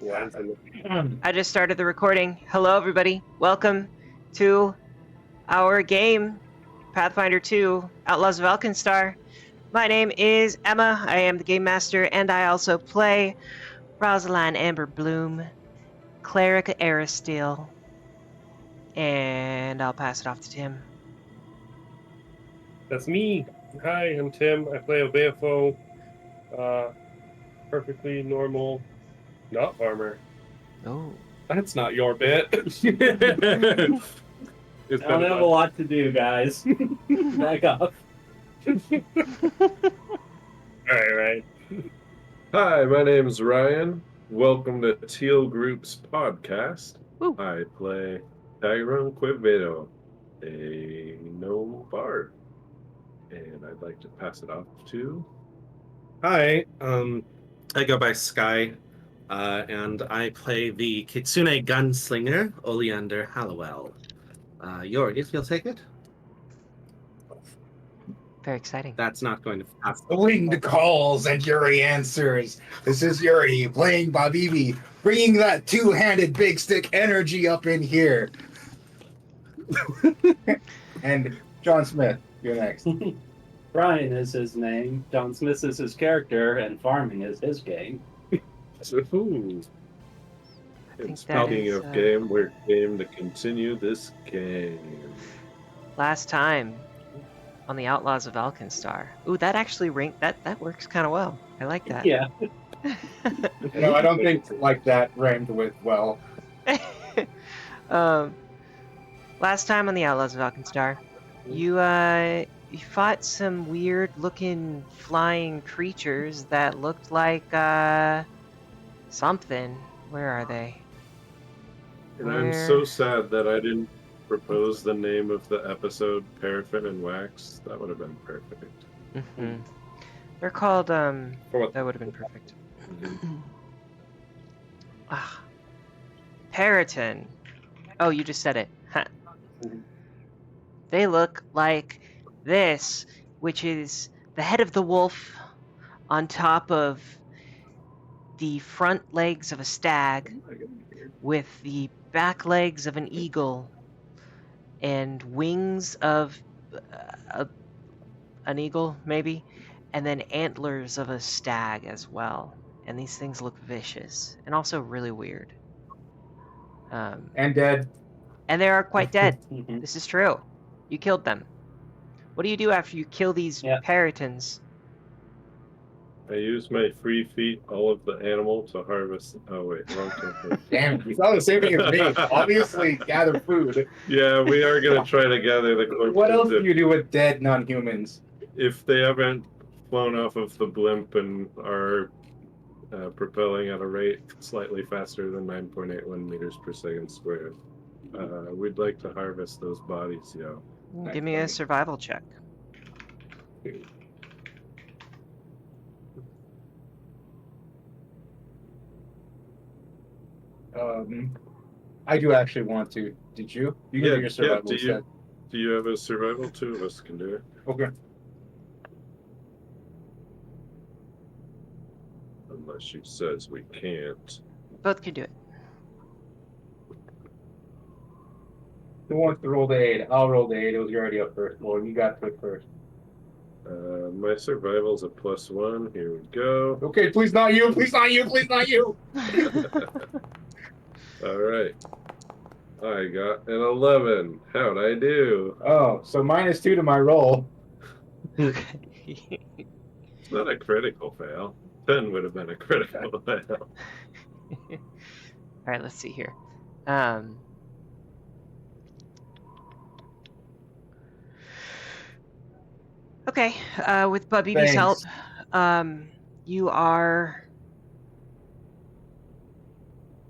I just started the recording. Hello, everybody. Welcome to our game, Pathfinder 2, Outlaws of Alkenstar. My name is Emma. I am the Game Master, and I also play Rosaline Amber Bloom, Cleric Aristeel. And I'll pass it off to Tim. That's me. Hi, I'm Tim. I play a BFO. Perfectly normal, not farmer. Oh. That's not your bit. It's I don't have a lot to do, guys. Back off. Alright. Hi, my name's Ryan. Welcome to Teal Group's podcast. Woo. I play Tyrone Quevedo, a gnome bard. And I'd like to pass it off to... Hi, I go by Sky, and I play the Kitsune Gunslinger, Oleander Hallowell. Jorgis, you'll take it? Very exciting. That's not going to pass. The winged calls and Yuri answers. This is Yuri playing Babibi, bringing that two-handed big stick energy up in here. And John Smith, you're next. Brian is his name, John Smith is his character, and farming is his game. And think speaking that is, of game, we're game to continue this game. Last time on the Outlaws of Alkenstar. Ooh, that actually that works kind of well. I like that. Yeah. No, I don't think like that rhymed with well. Last time on the Outlaws of Alkenstar, you fought some weird-looking flying creatures that looked like something. Where are they? And I'm so sad that I didn't propose the name of the episode, Paraffin and Wax. That would have been perfect. Mm-hmm. They're called For what? That would have been perfect. Paraton. Oh, you just said it. Huh. They look like this, which is the head of the wolf on top of the front legs of a stag with the back legs of an eagle and wings of an eagle, maybe, and then antlers of a stag as well. And these things look vicious and also really weird. And dead. And they are quite dead. Mhm. This is true. You killed them. What do you do after you kill these paratons? I use my free feet, all of the animal, to harvest... Oh, wait, wrong campaign. Damn, you thought the same thing as me. Obviously, gather food. Yeah, we are going to try to gather the corpses. What else do you do with dead non-humans? If they haven't flown off of the blimp and are propelling at a rate slightly faster than 9.81 meters per second squared, we'd like to harvest those bodies, yo. Give me a survival check. I do actually want to. Did you? You can do your survival do instead. Do you have a survival? Two of us can do it. Okay. Unless she says we can't. Both can do it. Who wants to roll the 8? I'll roll the 8. It was already up first. Well, you got to it first. My survival's a +1. Here we go. Okay, please not you. Please not you. Please not you. All right. I got an 11. How'd I do? Oh, so -2 to my roll. It's not a critical fail. 10 would have been a critical fail. All right, let's see here. Okay, with Babibi's help, you are...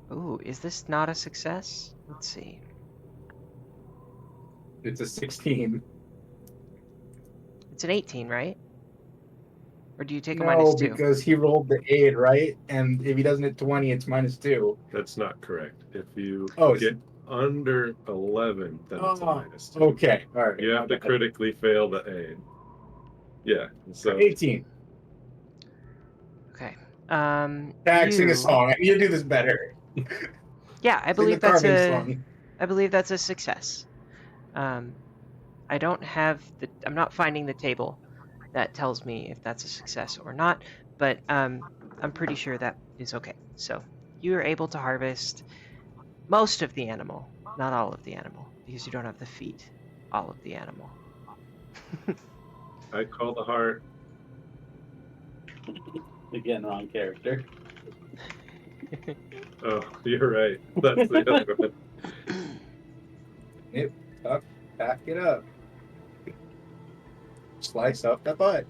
Ooh, is this not a success? Let's see. It's a 16. It's an 18, right? Or do you take a No, -2? because he rolled the 8, right? And if he doesn't hit 20, it's -2. That's not correct. If you Oh, get under 11, then it's a -2. Okay, all right. You have to critically fail the aid. Yeah, so 18. Okay. Tag, sing you- a song. I need to do this better. Yeah, I Sing believe the that's carving a. song. I believe that's a success. I don't have the. I'm not finding the table that tells me if that's a success or not, but I'm pretty sure that is okay. So you are able to harvest most of the animal, not all of the animal, because you don't have the feet. All of the animal. I call the heart. Again, wrong character. Oh, you're right. That's the other one. Back it up. Slice up the butt.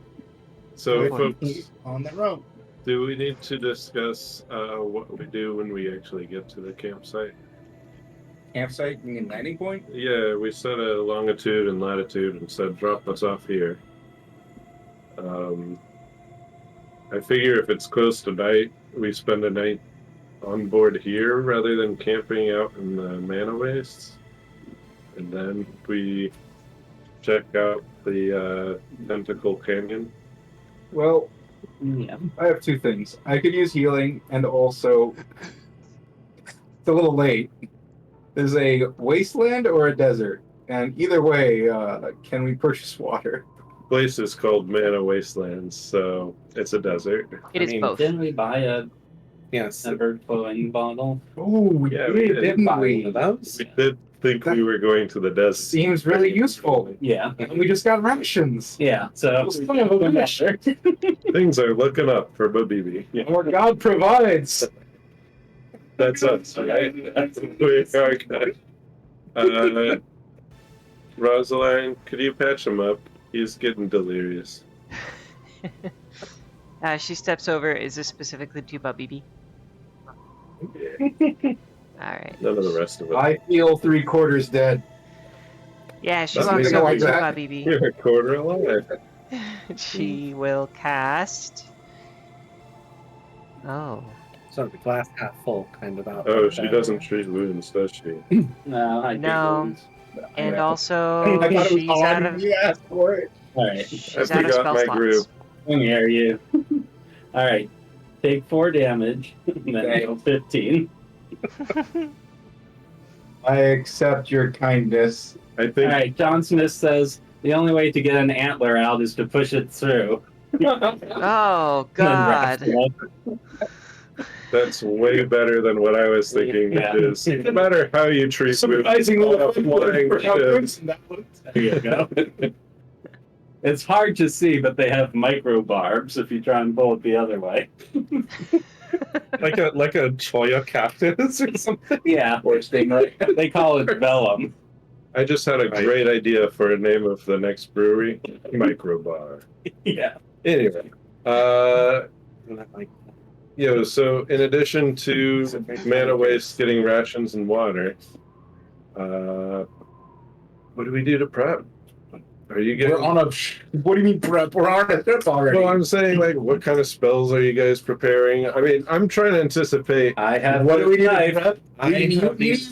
So, Put folks, on the rope. do we need to discuss what we do when we actually get to the campsite? Campsite, you mean landing point? Yeah, we set a longitude and latitude and said drop us off here. I figure if it's close to night, we spend a night on board here rather than camping out in the mana wastes. And then we check out the Tentacle Canyon. Well, Yeah. I have two things. I could use healing, and also it's a little late. There's a wasteland or a desert, and either way, can we purchase water? Place is called Mana Wastelands, so it's a desert. It is both. Didn't we buy a Yes. bird flowing bottle? Oh, we Yeah, we did, did. didn't we? One of those. We did think we were going to the desert. Seems really useful. Yeah. And we just got rations. Yeah. So Son of a bitch. Things are looking up for Babibi. Or God provides. That's us, right? That's we are good. Rosaline, could you patch him up? He's getting delirious. She steps over. Is this specifically to Babibi? Yeah. All right. None of the rest of it. I feel 3/4 dead. Yeah, she That's walks something over like to that. Babibi. You're a quarter alive. She will cast. Oh. Sort of a glass half full kind of out. Oh, she doesn't treat wounds, does she? no, I No. And Yeah. also, I thought it was she's out on of you asked for it. All right. she's I out of forgot spell my slots. group. Let me hear you. All right. Take 4 damage. And then Okay. heal 15. I accept your kindness. I All think right. John Smith says the only way to get an antler out is to push it through. Oh And then wrap God. it up. that's way better than what I was thinking. Yeah. Because no matter how you treat Surprisingly, wounds, flying for how good ships, that looked. There you go. It's hard to see, but they have micro barbs if you try and pull it the other way. like a choya cactus or something. Yeah. Or stingray. They call it vellum. I just had a great idea for a name of the next brewery, Microbar. Yeah. Anyway, so in addition to mana waste, getting rations and water, what do we do to prep? Are you getting? We're on a. What do you mean prep? We're on a trip already. Well, I'm saying, like, what kind of spells are you guys preparing? I mean, I'm trying to anticipate. I have What do we need to knife. prep?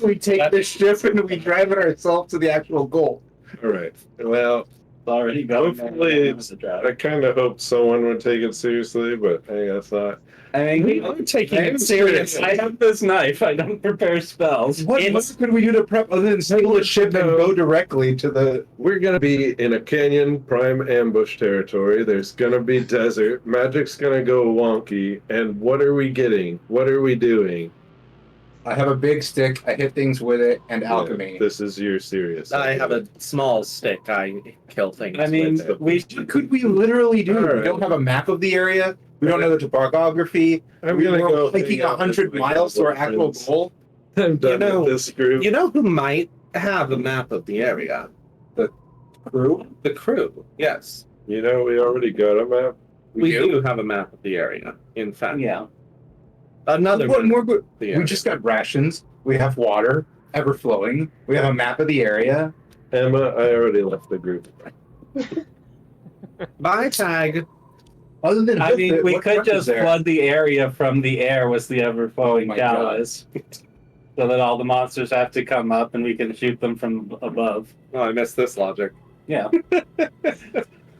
We take this ship and we drive it ourselves to the actual goal. All right. Well, It's already going. hopefully I kind of hoped someone would take it seriously, but I guess not. I mean, I'm taking it serious. I have this knife. I don't prepare spells. What could we do to prep other than steal the ship and go directly to the? We're gonna be in a canyon, prime ambush territory. There's gonna be desert. Magic's gonna go wonky. And what are we getting? What are we doing? I have a big stick. I hit things with it and alchemy. Yeah, this is your serious. I have a small stick. I kill things. I mean, with. What could we literally do? All right. We don't have a map of the area. We don't know the topography. I'm gonna go hiking hang out with 100 my miles to our actual friends. goal. I'm done You know- with this group. You know who might have a map of the area? Crew. The crew. Yes, You know, we already got a map. we do have a map of the area. In fact, Yeah. another What map more good? of the We area. just got rations. We have water, ever flowing. We have a map of the area. Emma, I already left the group. Bye, tag. Other than I mean, we what could prep is just there? flood the area from the air with the ever-flowing Oh my God. gallows. So that all the monsters have to come up and we can shoot them from above. Oh, I missed this logic. Yeah.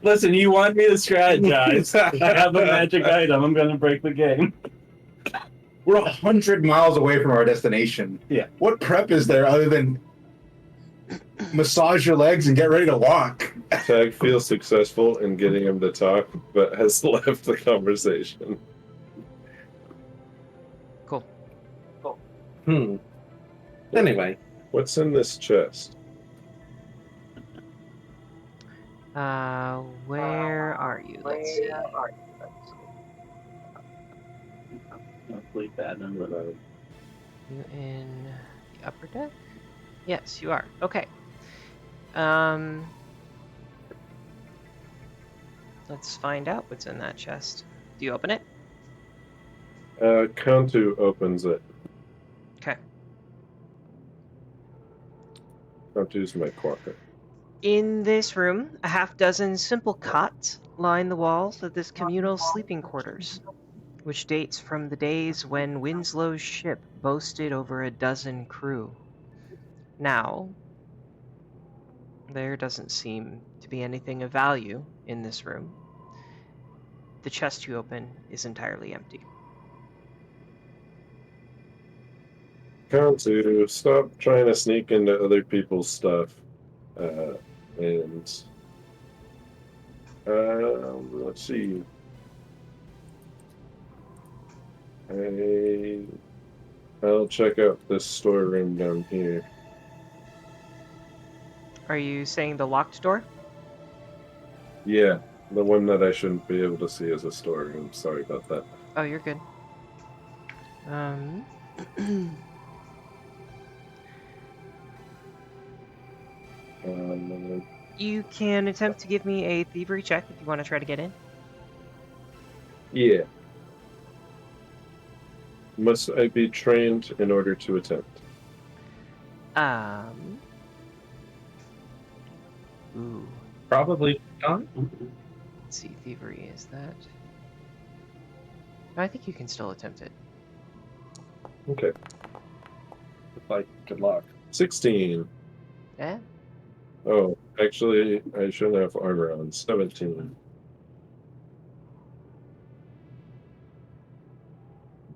Listen, you want me to strategize. I have a magic item. I'm going to break the game. We're 100 miles away from our destination. Yeah. What prep is there other than massage your legs and get ready to walk? Tag feels successful in getting him to talk, but has left the conversation. Cool. Anyway, What's in this chest? Where are you? Let's see. Hopefully bad number. You in the upper deck? Yes, you are. Okay. Let's find out what's in that chest. Do you open it? Kantu opens it. Okay. Kantu's my quarter. In this room, a half-dozen simple cots line the walls of this communal sleeping quarters, which dates from the days when Winslow's ship boasted over a dozen crew. Now, there doesn't seem to be anything of value in this room. The chest you open is entirely empty. Kantu, stop trying to sneak into other people's stuff. Let's see. I'll check out this storeroom down here. Are you saying the locked door? Yeah, the one that I shouldn't be able to see as a storeroom. Sorry about that. Oh, you're good. You can attempt to give me a thievery check if you want to try to get in. Yeah. Must I be trained in order to attempt? Ooh. probably not. Let's see, thievery is that? I think you can still attempt it. Okay. Like, good luck. 16. Yeah. Oh, actually, I shouldn't have armor on. 17.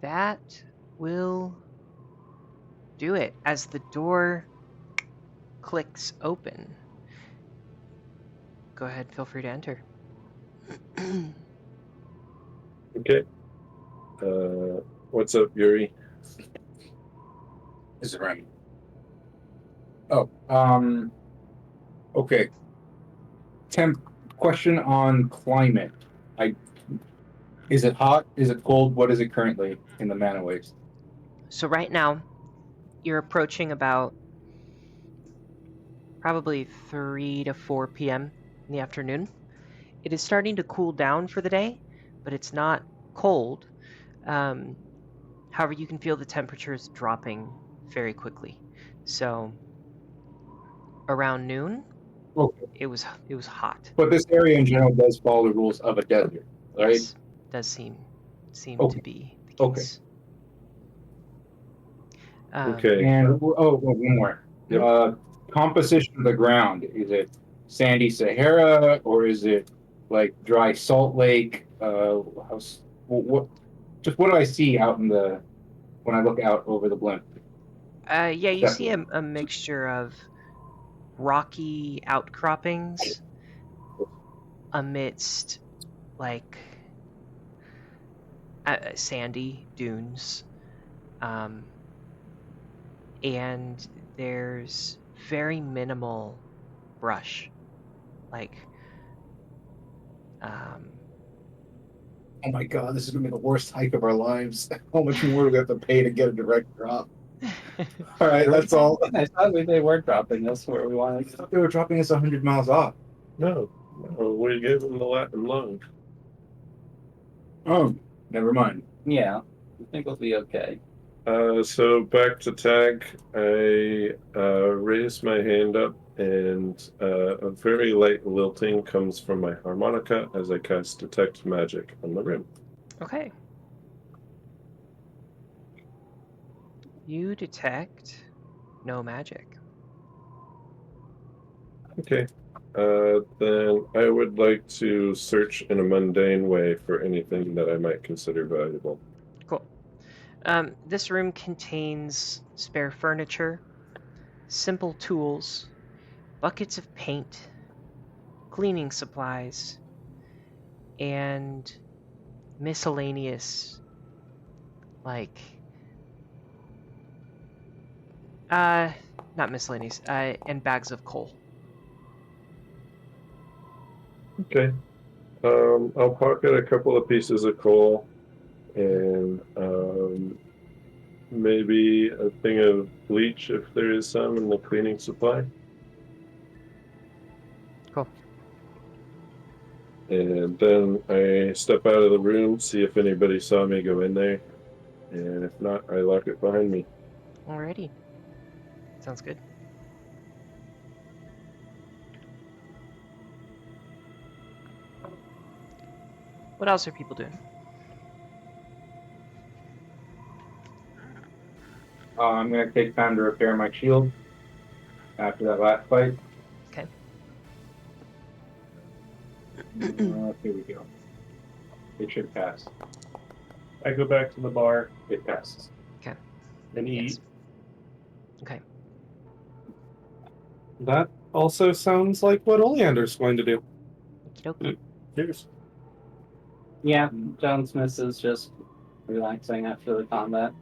That will do it as the door clicks open. Go ahead, feel free to enter. Okay. What's up, Yuri? Is it right? Oh, okay. Question on climate. Is it hot? Is it cold? What is it currently in the mana waves? So right now, you're approaching about probably 3 to 4 p.m. in the afternoon. It is starting to cool down for the day, but it's not cold. However, you can feel the temperatures dropping very quickly. So around noon, Okay. it was hot. But this area in general does follow the rules of a desert, right? Yes, does seem Okay. to be the Okay. case. Okay. And one more. Yep. Composition of the ground. Is it sandy Sahara or is it like dry salt lake? What do I see out when I look out over the blimp? Yeah, you see a mixture of rocky outcroppings amidst like sandy dunes, and there's very minimal brush, like Oh my god, this is gonna be the worst hike of our lives. How much more do we have to pay to get a direct drop? All right, that's all. I thought they were dropping us where we wanted to go. They were dropping us 100 miles off. No, we gave him the Latin lung. Oh, never mind. Yeah, I think we'll be okay. So back to tag. I raise my hand up, and a very light lilting comes from my harmonica as I cast Detect Magic on the rim. Okay. You detect no magic. Okay. Then I would like to search in a mundane way for anything that I might consider valuable. Cool. This room contains spare furniture, simple tools, buckets of paint, cleaning supplies, and miscellaneous, like, not miscellaneous, and bags of coal. Okay. I'll pocket a couple of pieces of coal and maybe a thing of bleach if there is some in the cleaning supply. Cool. And then I step out of the room, see if anybody saw me go in there, and if not, I lock it behind me. Alrighty. Sounds good. What else are people doing? I'm gonna take time to repair my shield after that last fight. Okay. Here we go. It should pass. I go back to the bar It passes. and eat. Yes. Okay. That also sounds like what Oleander's going to do. Okey-dokey. Cheers. Yeah, John Smith is just relaxing after the combat.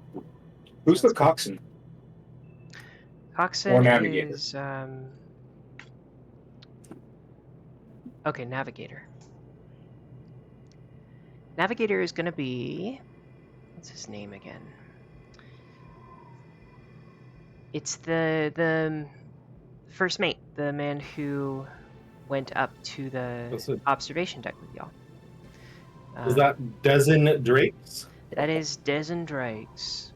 Who's the coxswain? Coxswain Or navigator. is okay, navigator. Navigator is gonna be, what's his name again? It's the first mate, the man who went up to That's the it. observation deck with y'all. Is that Dozen Drakes? That is Dezen Drakes.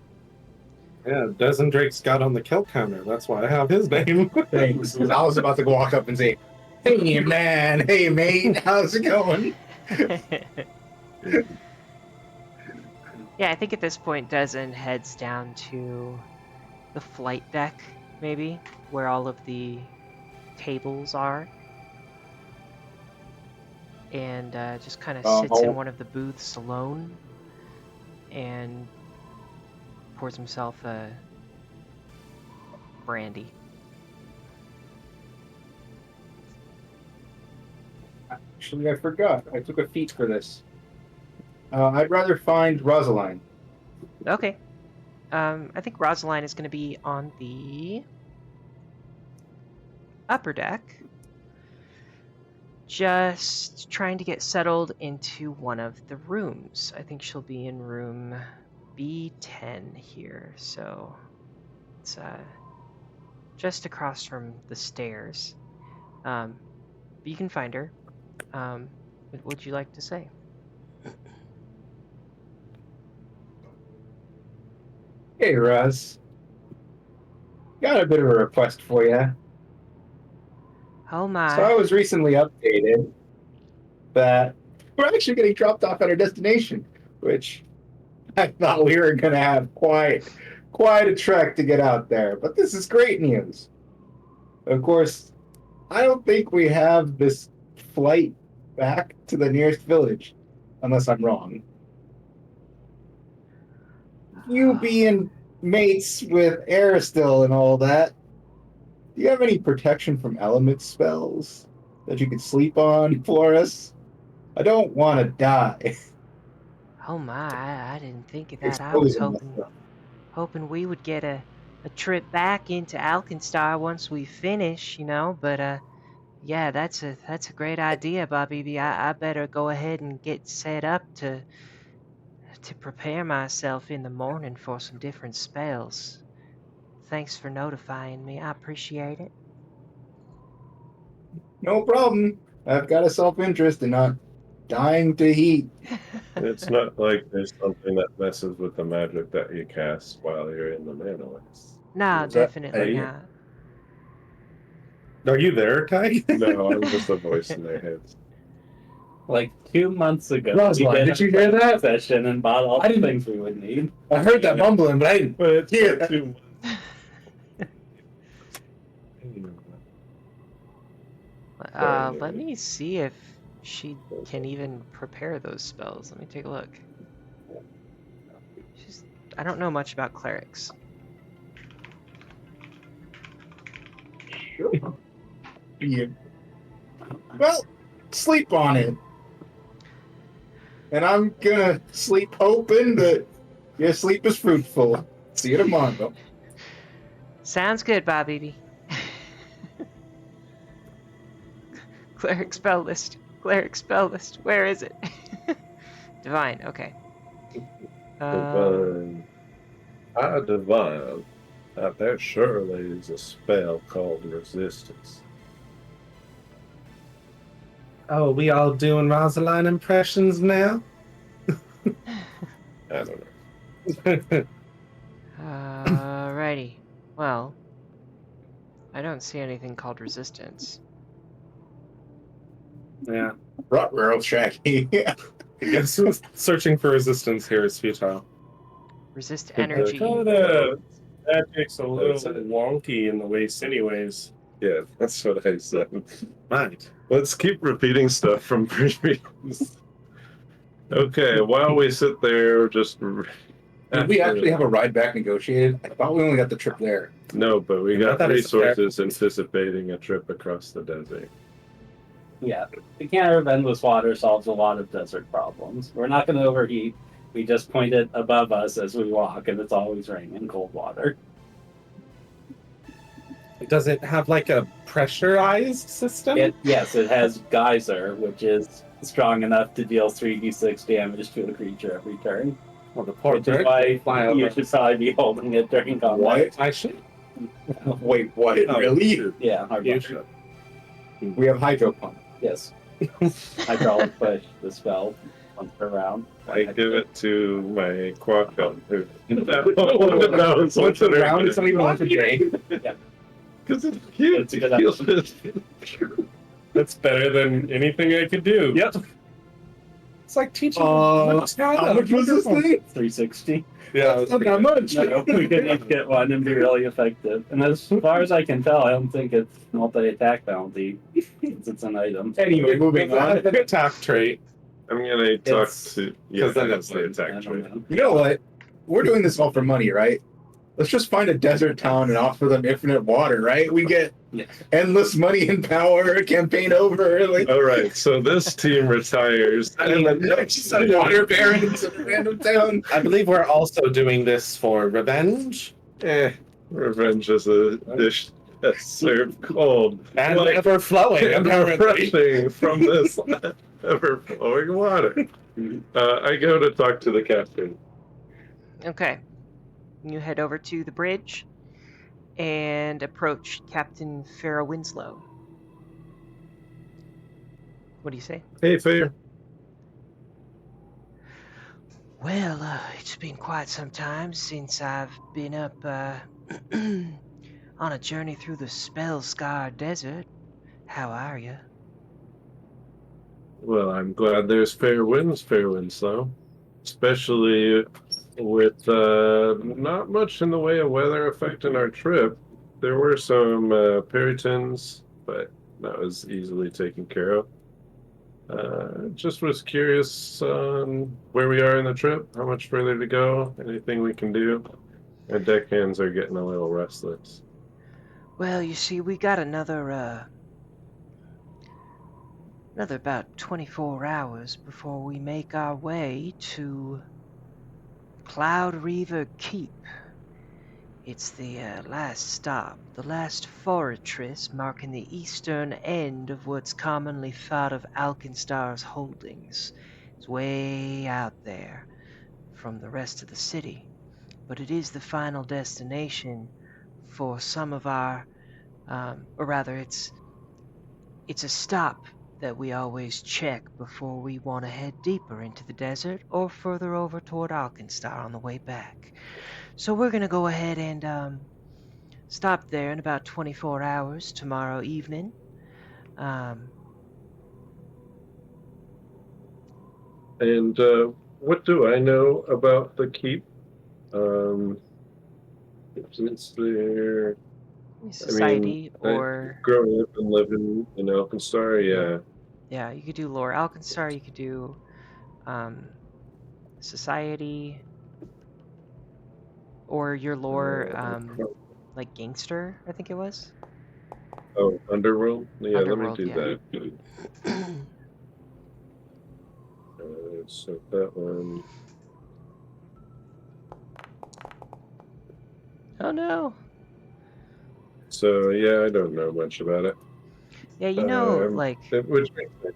Yeah, Dozen Drakes got on the kill counter. That's why I have his name. Thanks. 'Cause I was about to walk up and say, "Hey man, hey mate, how's it going?" Yeah, I think at this point Dezen heads down to the flight deck, maybe, where all of the tables are. And just kind of sits in one of the booths alone and pours himself a brandy. Actually, I forgot. I took a feat for this. I'd rather find Rosaline. Okay. I think Rosaline is going to be on the upper deck. Just trying to get settled into one of the rooms. I think she'll be in room B10 here. So it's just across from the stairs. But you can find her. What would you like to say? Hey, Roz. Got a bit of a request for you. Oh my. So I was recently updated that we're actually getting dropped off at our destination, which I thought we were going to have quite a trek to get out there. But this is great news. Of course, I don't think we have this flight back to the nearest village, unless I'm wrong. You being mates with Aristil and all that, do you have any protection from element spells that you could sleep on for us? I don't want to die. Oh my, I didn't think of that. I was Exposing hoping we would get a trip back into Alkenstar once we finish, you know, but yeah, that's a great idea, Bobby. I better go ahead and get set up to prepare myself in the morning for some different spells. Thanks for notifying me. I appreciate it. No problem. I've got a self-interest in not dying to heat. It's not like there's something that messes with the magic that you cast while you're in the Manolix. No, Is that- definitely hey, not. Are you there, Ty? No, I'm just a voice in their heads. Like 2 months ago, Rosalind, we did you hear that? session and bought all I the didn't- things we would need. I heard that mumbling, but I didn't. But it's Yeah. not too much. Let me see if she can even prepare those spells. Let me take a look. I don't know much about clerics. Sure. Yeah. Well, sleep on it. And I'm gonna sleep hoping that your sleep is fruitful. See you tomorrow. Sounds good, Bobby. Cleric spell list. Cleric spell list. Where is it? Divine. Okay. Divine. Divine. There surely is a spell called resistance. Oh, we all doing Rosaline impressions now? I don't know. Alrighty. Well, I don't see anything called resistance. Yeah. Ruh-roh, Shaggy. I guess searching for resistance here is futile. Resist The energy. Kinda magic's a little That's it. wonky in the waist, anyways. Yeah, that's what I said. Right. Let's keep repeating stuff from previous. Okay, while we sit there, just. Did we actually have a ride back negotiated? I thought we only got the trip there. No, but we You know, got that is fair. resources anticipating a trip across the desert. Yeah, the can of endless water solves a lot of desert problems. We're not going to overheat. We just point it above us as we walk, and it's always raining cold water. Does it have like a pressurized system? Yes, it has geyser, which is strong enough to deal 3d6 damage to a creature every turn. Well, the poor Which is bird why fly you over. should probably be holding it during combat. What? I should. Wait, what? Oh, Really? Yeah, hard You luck. should. We have hydro pump. Yes. Hydraulic push the spell once per round. I give it to my Quackon. Once a round, it's not even once a day. Because it's cute. It's a good That's better than anything I could do. Yep. It's like teaching. How much was this thing? 360. Yeah, That's not that much. No, we could each get one and be really effective. And as far as I can tell, I don't think it's multi-attack bounty, since it's an item. Anyway, moving on. an attack trait. I'm gonna talk It's- to. Yeah, then that's it's the I attack don't trait. know. You know what? We're doing this all for money, right? Let's just find a desert town and offer them infinite water, right? We get Yeah. endless money and power. Campaign over. Like, All right, so this team retires, and the next just a water barons in a random town. I believe we're also doing this for revenge revenge is a dish that's served cold, and Like, ever flowing. and Apparently. refreshing from this ever-flowing water. I go to talk to the captain. Okay. You head over to the bridge and approach Captain Farrah Winslow. What do you say? Hey, Fair. Well, it's been quite some time since I've been up on a journey through the spell-scarred desert. How are you? Well, I'm glad there's fair winds, though. Especially with not much in the way of weather affecting our trip. There were some peritons, but that was easily taken care of. Just was curious on where we are in the trip, how much further to go, anything we can do. Our deckhands are getting a little restless. Well, you see, we got another about 24 hours before we make our way to Cloud Reaver Keep. It's the last stop, the last fortress marking the eastern end of what's commonly thought of Alkenstar's holdings. It's way out there from the rest of the city, but it is the final destination for some of our, or rather, it's a stop that we always check before we want to head deeper into the desert or further over toward Alkenstar on the way back. So we're going to go ahead and stop there in about 24 hours tomorrow evening. And what do I know about the keep? Is there Society, I or growing up and living in Alkenstar, yeah. yeah, you could do lore. Alkenstar, you could do society, or your lore, like gangster, I think it was. Oh, Underworld? Yeah, let me Underworld, do yeah. that. So that one. Oh no. So yeah, I don't know much about it. Yeah, you know, like Which makes sense.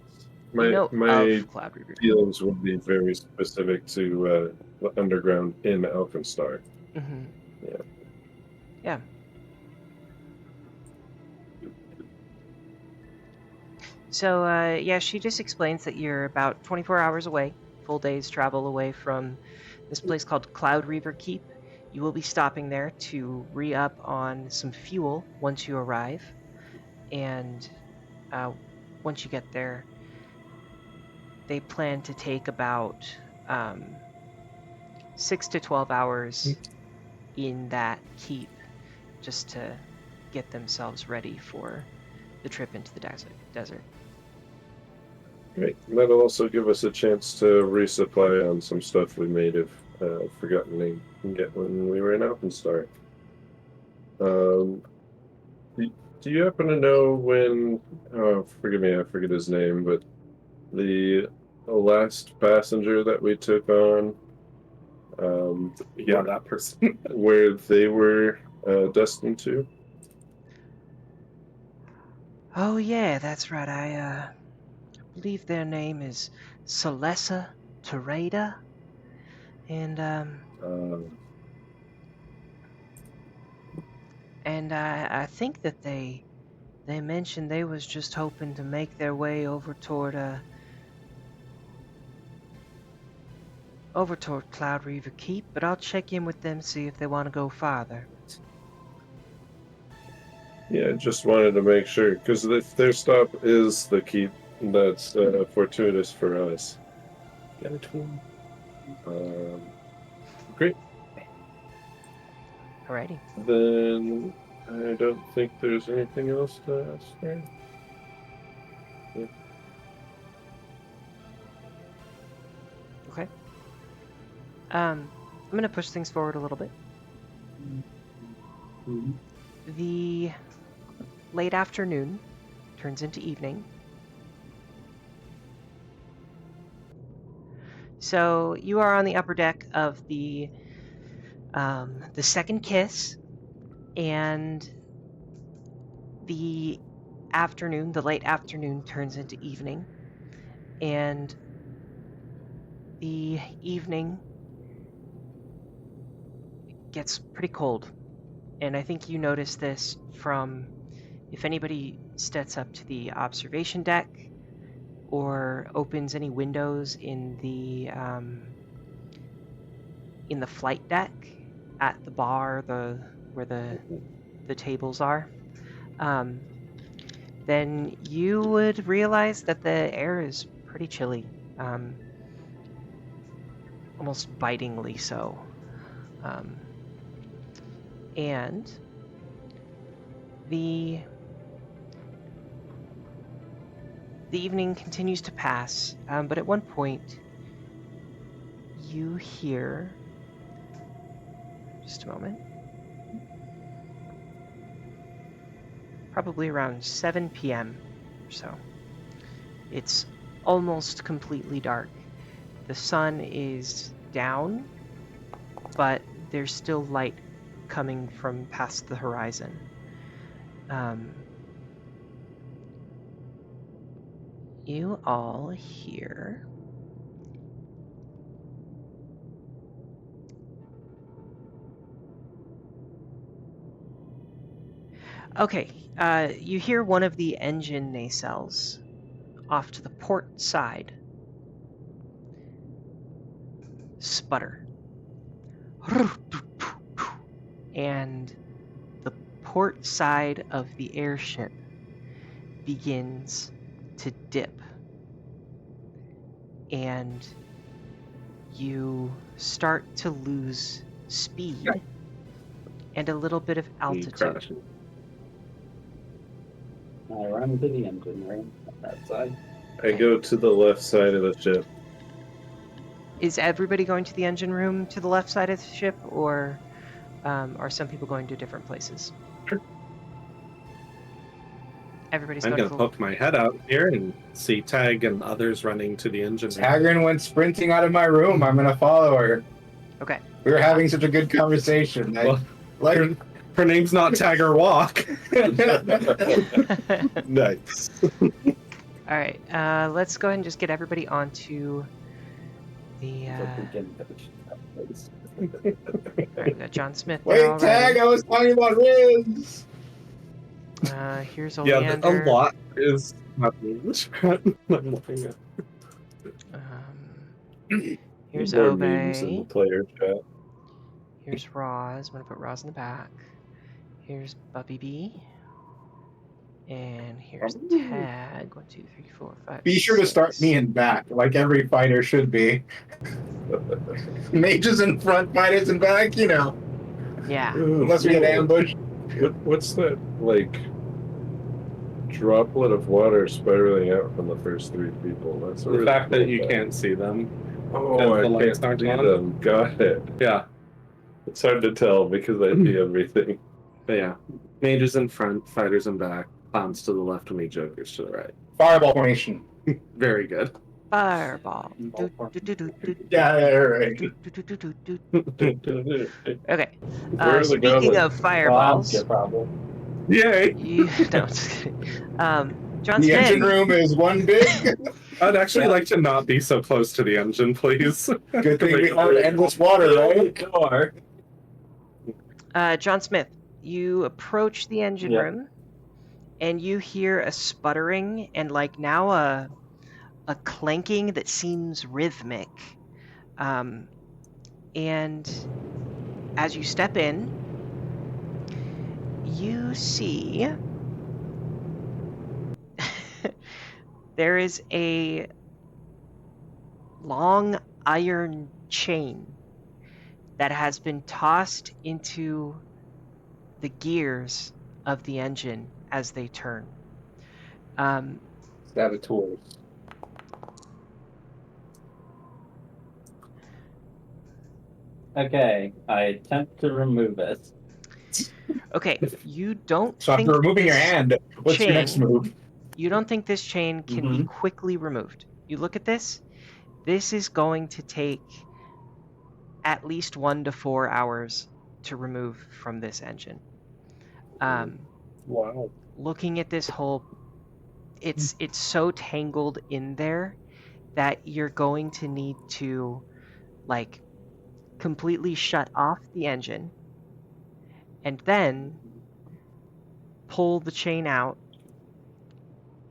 you My know my of Cloud Reaver. feelings would be very specific to Underground in Alkenstar. Mm-hmm. Yeah. Yeah. So yeah, she just explains that you're about 24 hours away, full day's travel away from this place called Cloud Reaver Keep. You will be stopping there to re-up on some fuel once you arrive, and uh, once you get there, they plan to take about um, 6 to 12 hours in that keep just to get themselves ready for the trip into the desert. Great. That'll also give us a chance to resupply on some stuff we may have forgotten to get when we were in Alkenstar. Um, do you happen to know when? Oh, forgive me, I forget his name, but the last passenger that we took on, Yeah, that person. where they were destined to. Oh yeah, that's right. I believe their name is Celessa Terada, and Uh, I think that they mentioned they was just hoping to make their way over toward Cloud Reaver Keep, but I'll check in with them, see if they want to go farther. yeah, just wanted to make sure because if their stop is the keep, that's fortuitous for us. Get a tool. Great. Alrighty. Then I don't think there's anything else to ask there. Yeah. Okay. I'm gonna push things forward a little bit. The late afternoon turns into evening. So you are on the upper deck of the Second Kiss, and the late afternoon turns into evening, and the evening gets pretty cold. And I think you notice this from if anybody steps up to the observation deck or opens any windows in the flight deck at the bar, where the tables are. Then you would realize that the air is pretty chilly, almost bitingly so. And the evening continues to pass, but at one point you hear, just a moment, probably around 7 p.m. or so. It's almost completely dark. The sun is down, but there's still light coming from past the horizon. You all hear okay, you hear one of the engine nacelles off to the port side sputter. And the port side of the airship begins to dip. And you start to lose speed and a little bit of altitude. I run to the engine room on that side. I go to the left side of the ship. Is everybody going to the engine room to the left side of the ship, or are some people going to different places? Everybody's I'm going gonna to poke my head out here and see Tag and others running to the engine room. Hagrin went sprinting out of my room. I'm gonna follow her. Okay. We were having such a good conversation. Well, Like, her name's not Tag or Walk. Nice. All right. Let's go ahead and just get everybody onto the. All right, we got John Smith there wait, Tag! already. I was talking about Riz. Here's Yeah, Oleander. a lot is happening in this chat. I'm looking at. Here's More memes in the Obey. player chat. Here's Roz. I'm gonna put Roz in the back. Here's Bubby B. And here's Tag. 1, 2, 3, 4, 5. Be sure to start 6. me in back, like every fighter should be. Mages in front, fighters in back, you know. Yeah. Unless we get ambushed. What's that, like, droplet of water spiraling out from the first 3 people? That's a The really fact that cool you fact. can't see them. Oh, Because the I lights can't aren't see on. them. Got it. Yeah, It's hard to tell because I see everything. but yeah. Mages in front, fighters in back, clowns to the left, and me jokers to the right. Fireball formation. Very good. Fireball. Yeah, right. Okay. Where are the Speaking goblins? of fireballs, Your problem. Yay! you no, just kidding. John The engine Smith. room is one big. I'd actually Yeah. like to not be so close to the engine, please. Good thing we have endless water, right? Door. John Smith, you approach the engine Yeah. room, and you hear a sputtering and like now a clanking that seems rhythmic. And as you step in, you see there is a long iron chain that has been tossed into the gears of the engine as they turn. Saboteurs. Okay, I attempt to remove it. Okay, you don't So think after removing your this hand, what's your next chain- move? You don't think this chain can be quickly removed. You look at this. This is going to take at least 1 to 4 hours to remove from this engine. Wow. Looking at this whole, it's so tangled in there that you're going to need to like completely shut off the engine and then pull the chain out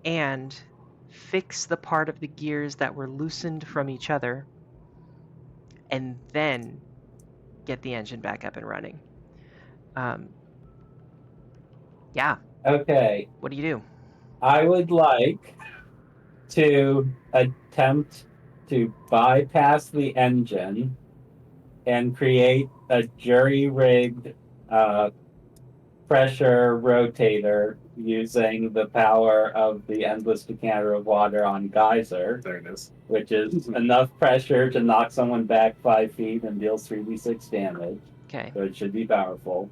and fix the part of the gears that were loosened from each other and then get the engine back up and running. Yeah, Okay, what do you do? I would like to attempt to bypass the engine and create a jury-rigged pressure rotator using the power of the endless decanter of water on Geyser, There it is. which is enough pressure to knock someone back 5 feet and deals 3d6 damage. Okay. So it should be powerful.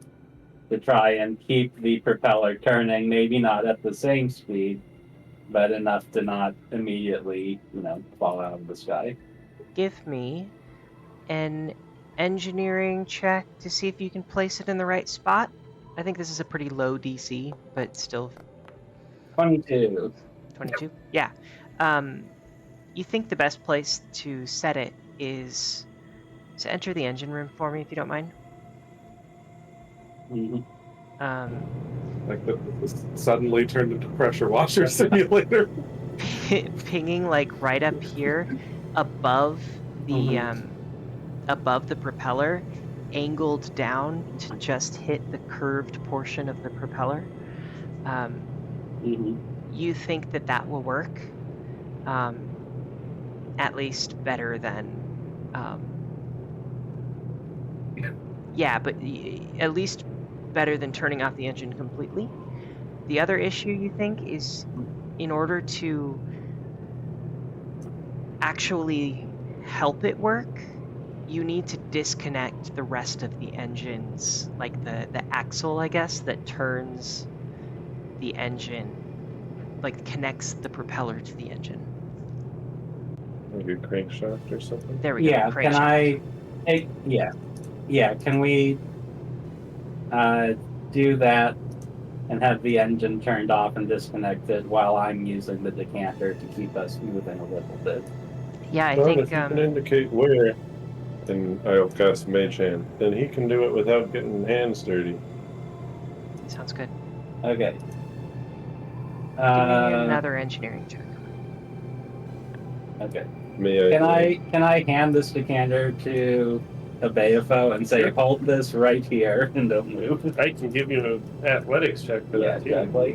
To try and keep the propeller turning, maybe not at the same speed, but enough to not immediately, fall out of the sky. Give me an engineering check to see if you can place it in the right spot. I think this is a pretty low DC, but still 22. 22. Yeah. You think the best place to set it is to enter the engine room for me, if you don't mind. Mhm. Like this suddenly turned into pressure washer simulator. Pinging like right up here above the above the propeller, angled down to just hit the curved portion of the propeller. You think that will work, at least better than yeah, but at least better than turning off the engine completely. The other issue you think is in order to actually help it work, you need to disconnect the rest of the engines, like the axle, I guess, that turns the engine, like connects the propeller to the engine. Maybe a crankshaft or something. There we go. Yeah, can crankshaft. can we do that and have the engine turned off and disconnected while I'm using the decanter to keep us moving a little bit? Yeah, I Well, think if you can indicate where, and I'll cast Mage Hand, then he can do it without getting hands dirty. sounds good. Okay. Give me another engineering check. Okay. May I? Can I hand this decanter to a Bayafo and say, Sure. hold this right here and don't move? I can give you an athletics check for Yeah, that too. exactly.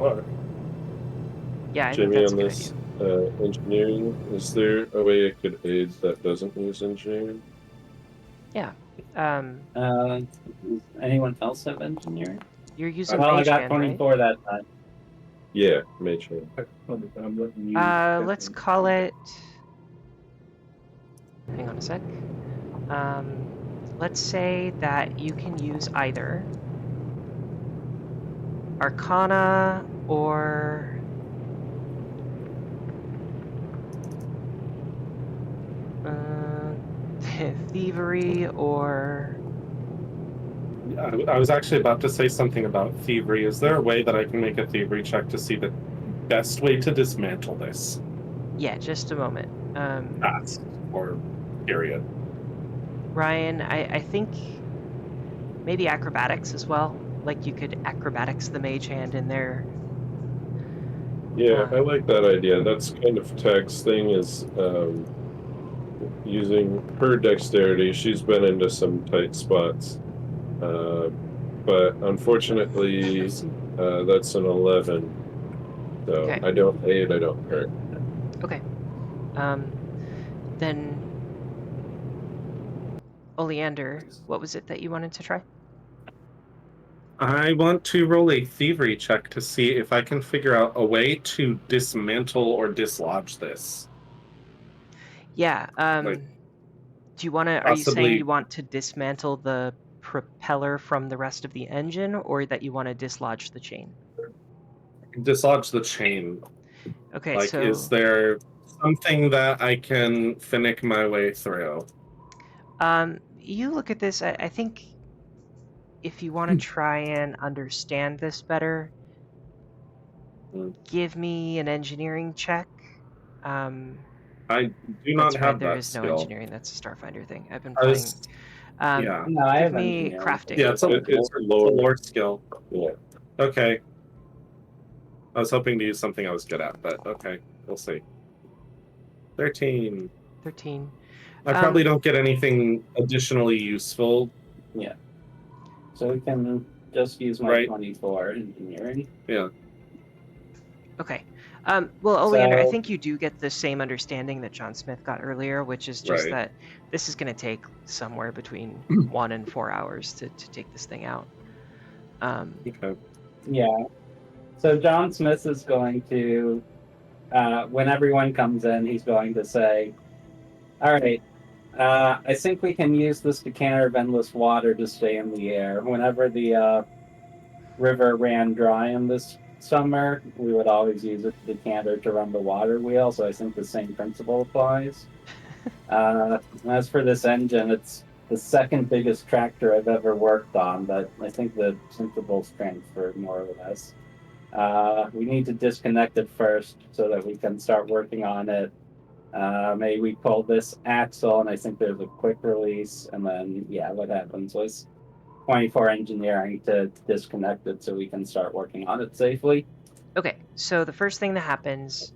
Yeah, I think Jimmy, that's a on good this idea. engineering, is there a way I could aid that doesn't use engineering? Yeah. Does anyone else have engineering? You're using Well, I Mage got Hand, right? 24 that time. Yeah, Mage Hand. I'm letting you. Let's call it. Hang on a sec. Let's say that you can use either Arcana or Thievery or I was actually about to say something about thievery. Is there a way that I can make a thievery check to see the best way to dismantle this? yeah, just a moment. Task or period. Ryan, I think maybe acrobatics as well. Like you could acrobatics the mage hand in there. Yeah, I like that idea. That's kind of Tag's thing is using her dexterity. She's been into some tight spots. But unfortunately, that's an 11. So Okay. I don't aid, I don't hurt. Okay. Then Oleander, what was it that you wanted to try? I want to roll a thievery check to see if I can figure out a way to dismantle or dislodge this. Yeah. Like, do you want to? Are you saying possibly- you want to dismantle the propeller from the rest of the engine, or that you want to dislodge the chain? Dislodge the chain. Okay. Like, so is there something that I can finnick my way through? you look at this. I think if you want to try and understand this better, give me an engineering check. I do not That's right. have There that is no skill. engineering. That's a Starfinder thing. I've been I playing. was- yeah. No, I Give have me engineering. crafting. Yeah, it's a It's lore skill. Yeah. Okay. I was hoping to use something I was good at, but okay, we'll see. 13. 13. I probably don't get anything additionally useful. Yeah. So we can just use my Right. 24 engineering. Yeah. Okay. Well, Oleander, I So- think you do get the same understanding that John Smith got earlier, which is just Right. that this is going to take somewhere between 1 and 4 hours to take this thing out. Okay. Yeah. So John Smith is going to, when everyone comes in, he's going to say, all right, I think we can use this decanter of endless water to stay in the air. Whenever the river ran dry in this summer, we would always use a decanter to run the water wheel, so I think the same principle applies. As for this engine, it's the second biggest tractor I've ever worked on, but I think the principles transfer more or less. We need to disconnect it first so that we can start working on it. Maybe we pull this axle, and I think there's a quick release, and then, yeah, what happens was 24 engineering to disconnect it so we can start working on it safely. Okay, so the first thing that happens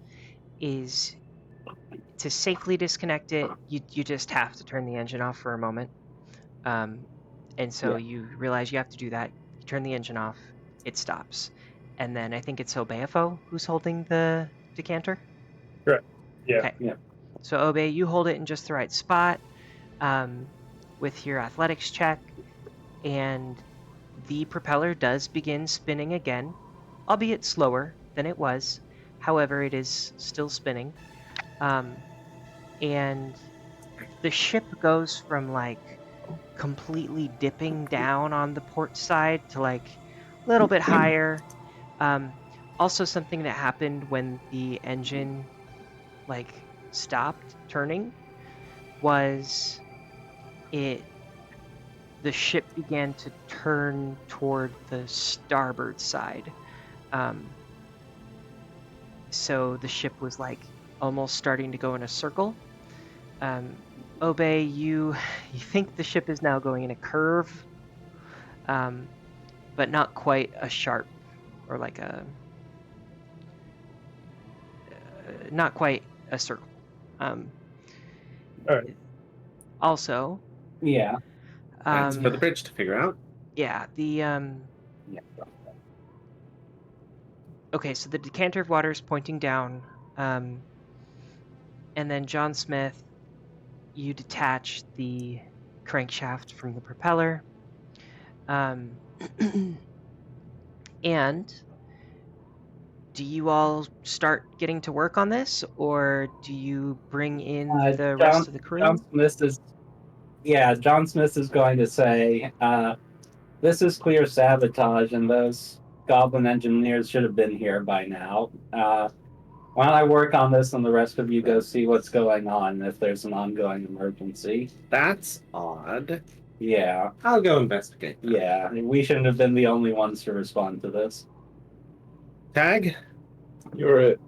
is to safely disconnect it, you just have to turn the engine off for a moment. And so you realize you have to do that. You turn the engine off, it stops. And then I think it's Obeafo who's holding the decanter. Correct. Yeah. Okay. Yeah. So Obe, you hold it in just the right spot with your athletics check, and the propeller does begin spinning again. albeit slower than it was. However, it is still spinning. And the ship goes from like completely dipping down on the port side to like a little bit higher. Also, something that happened when the engine like stopped turning was the ship began to turn toward the starboard side. So the ship was like almost starting to go in a circle. Obey, you think the ship is now going in a curve, but not quite a sharp or like not quite a circle. Alright. Also, Yeah. That's for the bridge to figure out. yeah, the Yeah. okay, so the decanter of water is pointing down, and then John Smith, you detach the crankshaft from the propeller, and do you all start getting to work on this, or do you bring in the rest of the crew? John Smith is going to say, this is clear sabotage, and those goblin engineers should have been here by now. Why don't I work on this and the rest of you go see what's going on if there's an ongoing emergency? That's odd. Yeah. I'll go investigate. Yeah. We shouldn't have been the only ones to respond to this. Tag? You're it.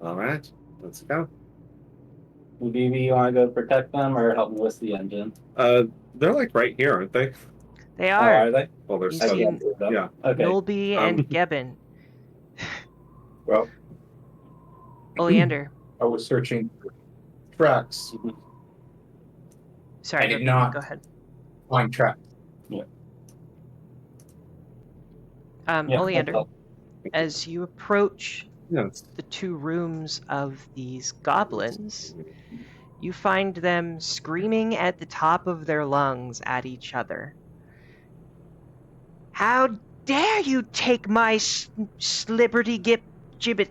All right, let's go. BB, you want to go protect them or help them with the engine? They're like right here, aren't they? They Oh, are. are they? Well, they're You stuck. see- Yeah. Okay. Nolby and Gebben. Well, Oleander. I was searching for tracks. Sorry, I did BB, not. go ahead. Find tracks. Yeah, Oleander, that's all. as you approach Yes. the two rooms of these goblins, you find them screaming at the top of their lungs at each other. How dare you take my Slibbery Gibbet?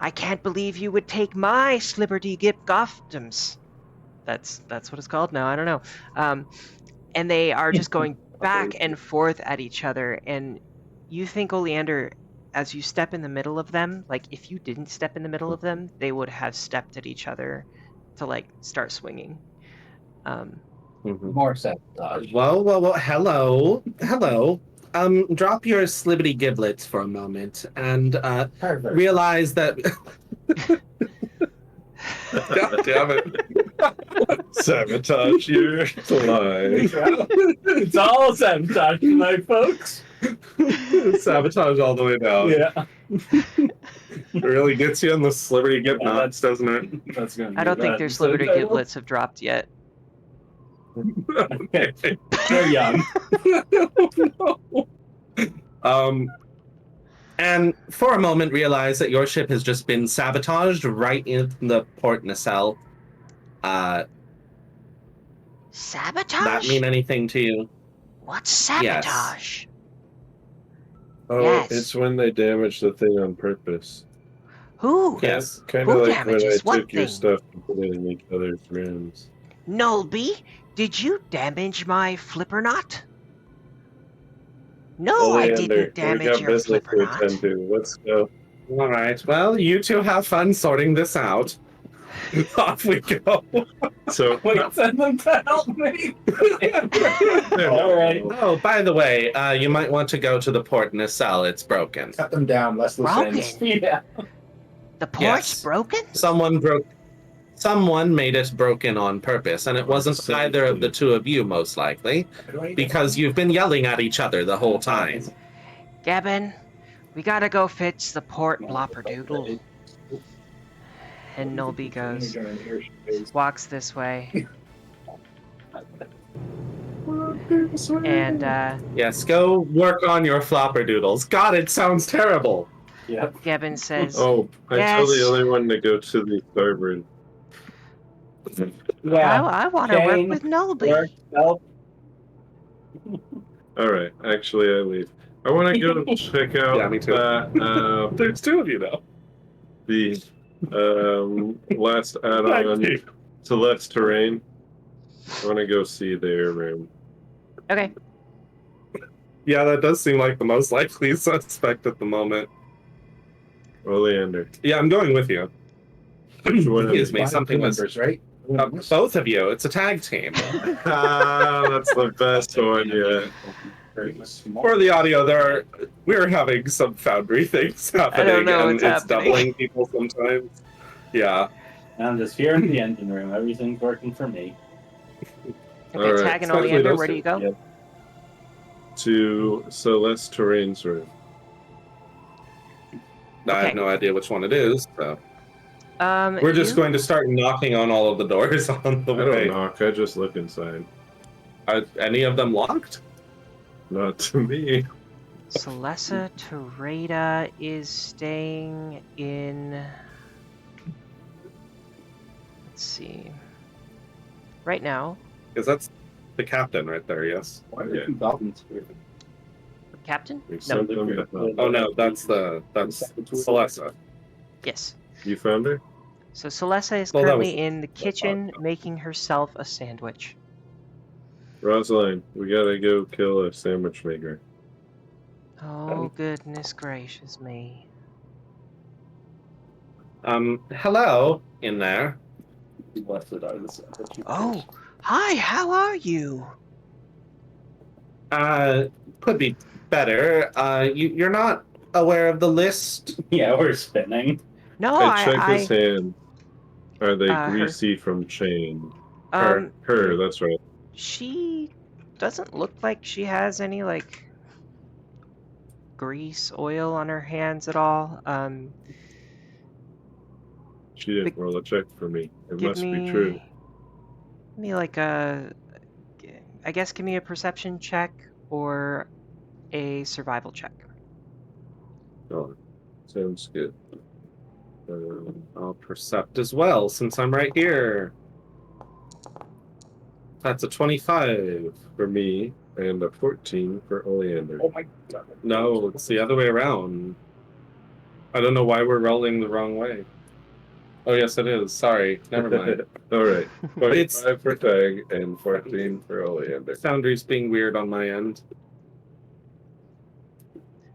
I can't believe you would take my Slibbery Goftums. That's what it's called now. I don't know. And they are just going back and forth at each other. And you think, Oleander, as you step in the middle of them, like if you didn't step in the middle of them, they would have stepped at each other to like start swinging. More sabotage. Whoa, hello. Drop your Slibbery Giblets for a moment and Perfect. realize that God damn it. Sabotage your life. It's all sabotage tonight, folks. Sabotage all the way down. Yeah. It really gets you on the Slibbery Get Yeah, Knots, doesn't it? That's gonna I don't be think bad. their Slibbery Giblets have dropped yet. Okay. They're young. and for a moment realize that your ship has just been sabotaged right in the port nacelle. Sabotage? That mean anything to you? What's sabotage? Oh, Yes. it's when they damage the thing on purpose. Who? Yes. Kind Who of like when I damages what took your thing? stuff and put it in each other's rooms. Nolby, did you damage my flipper knot? No, I Oleander, didn't we damage got your business flipper to knot. attend to. Let's go. All right. Well, you two have fun sorting this out. Off we go. So, Wait, send them to help me. all right. Oh, by the way, you might want to go to the port nacelle. It's broken. Cut them down, less loose ends. Broken? Yeah. The port's Yes. broken? Someone made it broken on purpose, and it wasn't either of the two of you, most likely, because you've been yelling at each other the whole time. Gavin, we gotta go fix the port blopperdoodle. And Nolby goes, walks this way. And Yes, go work on your flopper doodles. God, it sounds terrible. Yep. Gavin says, Oh, I tell Yes. the other one to go to the starboard. Yeah. I want to work Jane, with Nolby. Work, help. All right, actually, I leave. I want to go check out Yeah, me too. that, There's two of you now. the last Thank add-on you. to Less Terrain. I want to go see their room. Okay. Yeah, that does seem like the most likely suspect at the moment. Oleander. Yeah, I'm going with you. Which one of Excuse you? me, something was members, right? both of you. It's a tag team. That's the best one yet. For the audio, we're having some Foundry things happening, don't know and what's it's happening. doubling people sometimes. Yeah. I'm just here in the engine room. Everything's working for me. Okay, All right. Tag and Especially Oleander, those where do two. you go? Yep. To Celeste Terrain's room. I Okay. have no idea which one it is, so we're just you- going to start knocking on all of the doors on the I don't way. knock, I just look inside. Are any of them locked? Not to me. Celessa Terada is staying in. Let's see. Right now, Because that's the captain right there, yes. Why are two goblins here? Captain? We No. sent them to help. Oh no, that's Celessa. Yes. You found her? So Celessa is Well, that currently was- in the kitchen making herself a sandwich. Rosalind, we gotta go kill a sandwich maker. Oh, goodness gracious me. Hello in there. Blessed are the sandwich eaters. Oh, hi, how are you? Could be better. You're not aware of the list? Yeah, we're spinning. No, I check I his hands. Are they her. greasy from chain? Um, Her, that's right. she doesn't look like she has any, like, grease, oil on her hands at all. She didn't roll a check for me. It Give must me... be true. Give me, like, I guess give me a perception check or a survival check. Oh, sounds good. I'll percept as well, since I'm right here. That's a 25. For me, and a 14 for Oleander. Oh my god. No, it's the other way around. I don't know why we're rolling the wrong way. Oh, yes, it is. Sorry. Never mind. All right. It's- 25 for Tag and 14 for Oleander. Foundry's being weird on my end.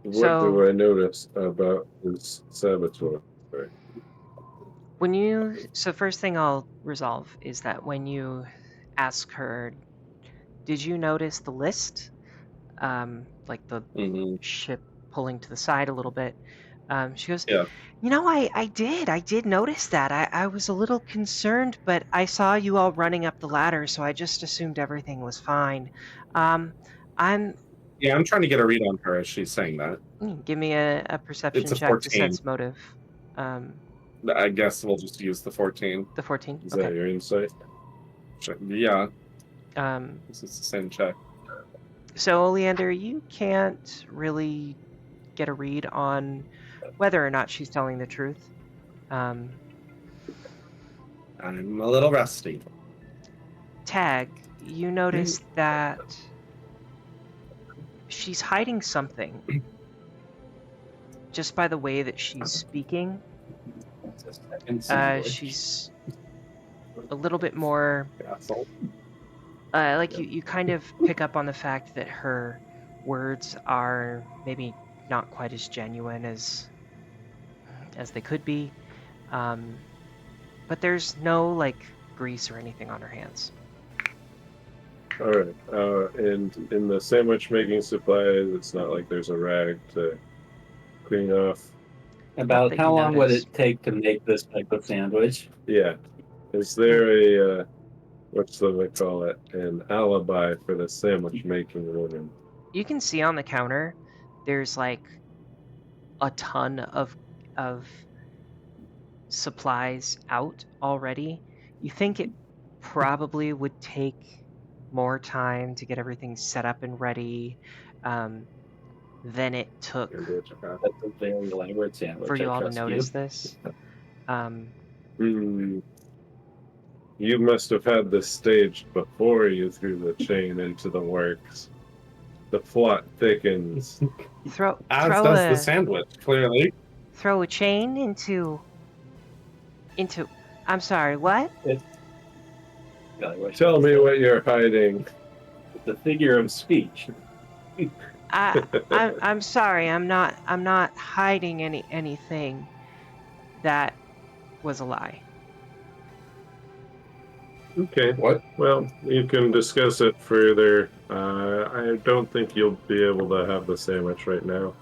What So- do I notice about this saboteur? So first thing I'll resolve is that when you ask her, did you notice the list? Like the Mm-hmm. ship pulling to the side a little bit. She goes, Yeah. you know, I did notice that. I was a little concerned, but I saw you all running up the ladder, so I just assumed everything was fine. Yeah, I'm trying to get a read on her as she's saying that. Give me a perception It's a check 14. to sense motive. I guess we'll just use the 14. The 14. Is Okay. that your insight? Yeah, Um, this is the same check. So, Oleander, you can't really get a read on whether or not she's telling the truth. I'm a little rusty. Tag, you notice that she's hiding something just by the way that she's speaking. She's a little bit more Asshole. like you kind of pick up on the fact that her words are maybe not quite as genuine as they could be, but there's no like grease or anything on her hands. All right. And in the sandwich making supplies, it's not like there's a rag to clean off. About that how you long would noticed. it take to make this type of sandwich? Yeah. Is there a what's they call it? An alibi for the sandwich making woman? You can see on the counter there's like a ton of supplies out already. You think it probably would take more time to get everything set up and ready than it took That's a very elaborate sandwich. for you I all to trust notice this. Hmm. You must have had this staged before you threw the chain into the works. The plot thickens. Throw As throw does the a sandwich, clearly. throw a chain into. I'm sorry. What? Tell me what you're hiding. The figure of speech. I'm sorry. I'm not hiding anything. That was a lie. Okay. What? Well, you can discuss it further. I don't think you'll be able to have the sandwich right now.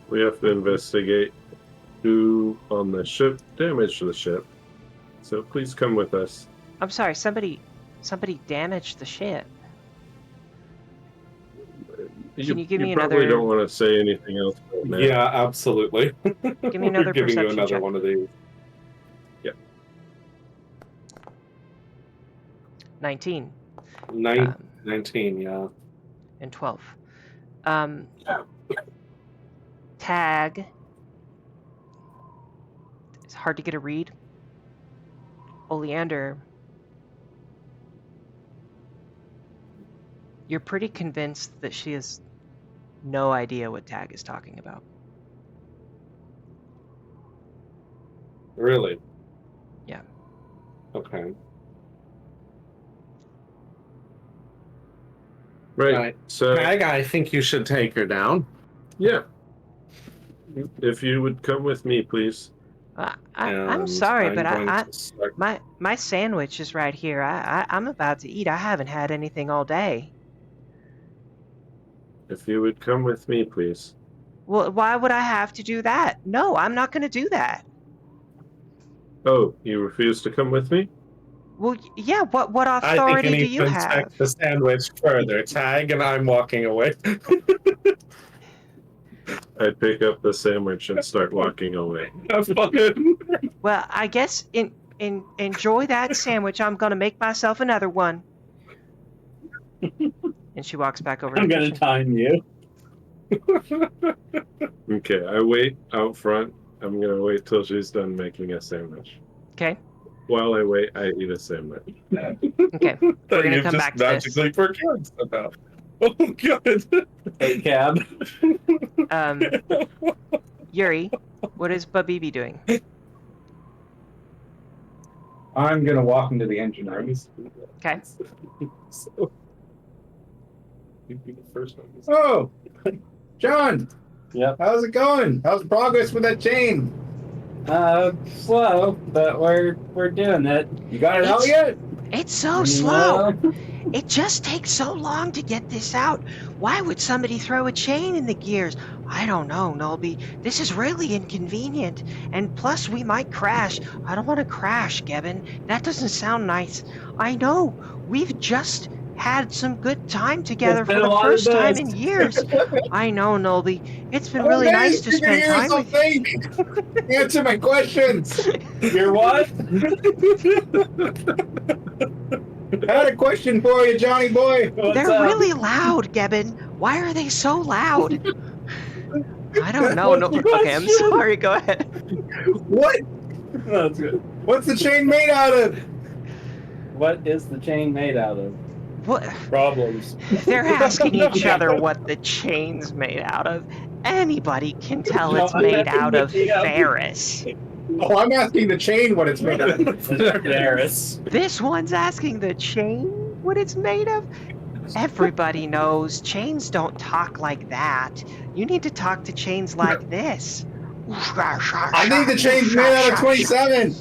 We have to investigate who on the ship damaged the ship. So please come with us. I'm sorry. Somebody damaged the ship. Can you give me probably another- don't want to say anything else right now. Yeah, absolutely. Give me another We're giving you perception another check. one of these. 19. 19, yeah. And 12. Tag. It's hard to get a read. Oleander. You're pretty convinced that she has no idea what Tag is talking about. Really? Yeah. Okay. Right. So, Tag, I think you should take her down. yeah. If you would come with me, please. I'm And sorry, I'm but going to start- my sandwich is right here. I'm about to eat. I haven't had anything all day. If you would come with me, please. Well, why would I have to do that? No, I'm not going to do that. Oh, you refuse to come with me? Well, yeah. What I think authority you do need you to have? inspect the sandwich further, Tag, and I'm walking away. I pick up the sandwich and start walking away. Have fun. Well, I guess enjoy that sandwich. I'm gonna make myself another one. And she walks back over to I'm the gonna kitchen. time you. Okay, I wait out front. I'm gonna wait till she's done making a sandwich. Okay. While I wait, I eat a sandwich. Okay. We're gonna You've come just back to this. magically forgotten about. Oh, good. Hey, cab. Yuri, what is Babibi doing? I'm gonna walk into the engine room. Okay. So, you'd be the first one. Oh, John. Yep. How's it going? How's progress with that chain? Slow, but we're doing it. You got it out yet? It's so slow. No. It just takes so long to get this out. Why would somebody throw a chain in the gears? I don't know, Nolby. This is really inconvenient. And plus, we might crash. I don't want to crash, Gavin. That doesn't sound nice. I know. We've just had some good time together It's for been a the lot of first time days. in years. I know, Nolby. It's been really nice to spend time with you. Think. Answer my questions. You're what? I had a question for you, Johnny boy. What's They're up? really loud, Gavin. Why are they so loud? I don't know. What's No. the Okay, I'm question? sorry. Go ahead. What? That's good. What's the chain made out of? What is the chain made out of? What? Problems. They're asking each other what the chain's made out of. Anybody can tell No, it's I'm made asking out the of DM. Ferris. Oh, I'm asking the chain what it's made out of. There's. This one's asking the chain what it's made of. Everybody knows chains don't talk like that. You need to talk to chains like this. I think the chain's made out of 27.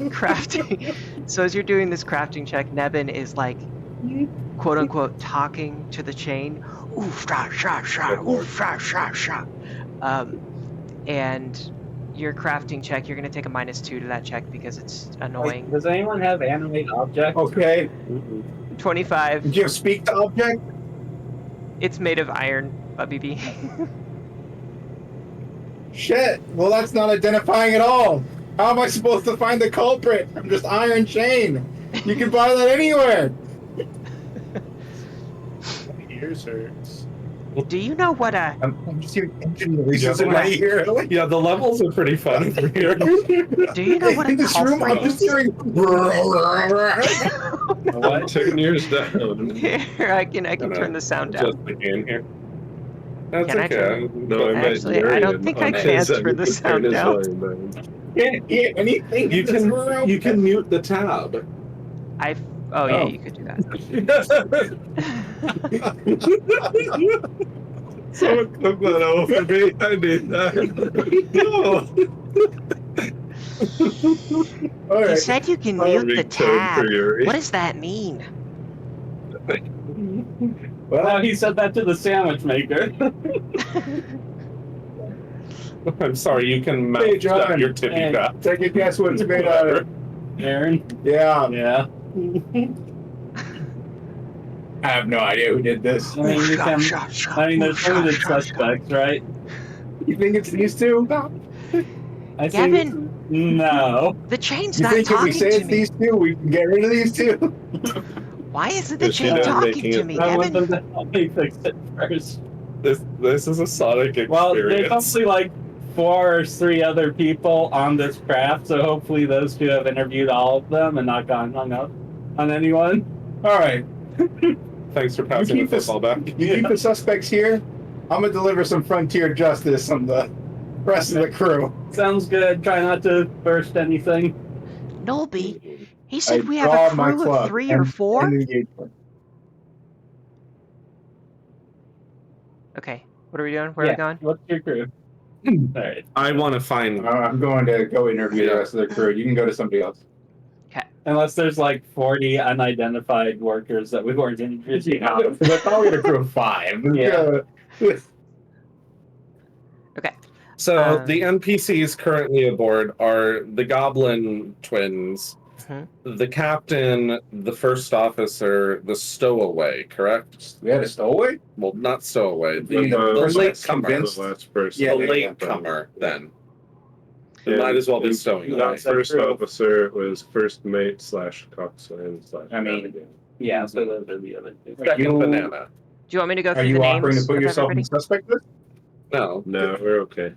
Crafting. So as you're doing this crafting check, Nebin is like, quote unquote, talking to the chain. Oof, sha, sha, sha, oof, sha, sha, sha. And your crafting check, you're going to take a -2 to that check because it's annoying. Does anyone have animate object? Okay. 25. Did you have speak to object? It's made of iron, BB. Shit. Well, that's not identifying at all. How am I supposed to find the culprit? I'm just iron chain. You can buy that anywhere. My ears hurts. Do you know what a... I'm just hearing engine noises in my ear. Yeah, the levels are pretty fun for here. Do you know what a In this room, I'm culprit just is? hearing. What? Turn yours down. Here, I can turn the sound down. Just the game here. That's Can I okay. turn- No, I meant Actually, I don't Urian think I on can his turn end the to sound his down. volume down. Can't hear anything. You in this room. can mute the tab. Oh yeah, Oh. you could do that. Someone took that over me. I need that. All You right. said you can Oh, mute the ringtone tab. for Yuri. What does that mean? Well, he said that to the sandwich maker. I'm sorry, you can mount Hey, John. your tippy Hey. tap. Take a guess what it's made out of. Aaron? Yeah. Yeah. I have no idea who did this. I mean, you can. I mean, there's limited suspects, right? You think it's these two? I Gavin, think no. the chain's You not think if we talking say to it's me. these two, we can get rid of these two? Why isn't the Is she chain done talking making to it? me, I want Gavin? them to help me fix it first. This is a Sonic experience. Well, there's only like 4 or 3 other people on this craft, so hopefully those two have interviewed all of them and not gotten hung up on anyone. All right. Thanks for passing the keep us- football back. You keep the suspects here. I'm gonna deliver some frontier justice on the rest of the crew. Sounds good. Try not to burst anything. Nolby, he said I we have draw a my crew club of 3 and- or 4? and engagement. Okay, what are we doing? Where are we going? What's your crew? Alright. I want to find. I'm going to go interview the rest of the crew. You can go to somebody else. Unless there's like 40 unidentified workers that we weren't introducing. I thought we had a crew of 5. Yeah. Okay. So the NPCs currently aboard are the Goblin twins, the captain, the first officer, the stowaway. Correct? We had a stowaway? Well, not stowaway. You mean the The person late that's comer. convinced? The last person. Yeah, The yeah, late comer. Then. It Yeah, might as well be and stowing Not away. first True. officer was first mate / coxswain / I mean, navigator. Yeah, so those are the other two. Second you- banana. Do you want me to go Are through you the offering names to put of yourself everybody? in suspect list? No, No, we're okay.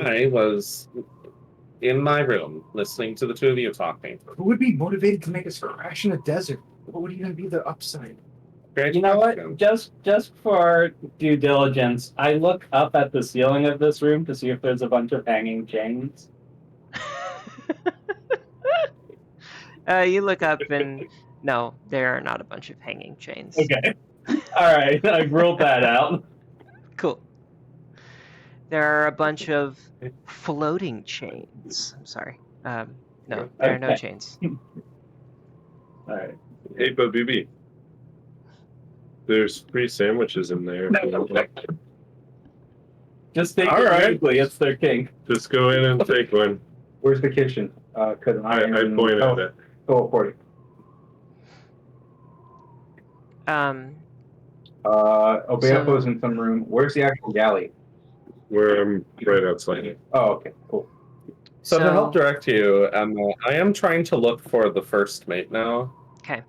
I was in my room listening to the two of you talking. Who would be motivated to make us crash in a desert? What would even be the upside? Great You know question. what? Just for due diligence, I look up at the ceiling of this room to see if there's a bunch of hanging chains. You look up and no, there are not a bunch of hanging chains. Okay. All right, I ruled that out. Cool. There are a bunch of floating chains. I'm sorry. No, there are no Okay. chains. All right. Hey, but BB. There's free sandwiches in there. Just take All it right. quickly. It's their king. Just go in and take one. Where's the kitchen? Because I point at it. Teleport. Obeapo's in some room. Where's the actual galley? Where I'm right outside. Oh, okay, cool. So to help direct you, Emma, I am trying to look for the first mate now. Okay.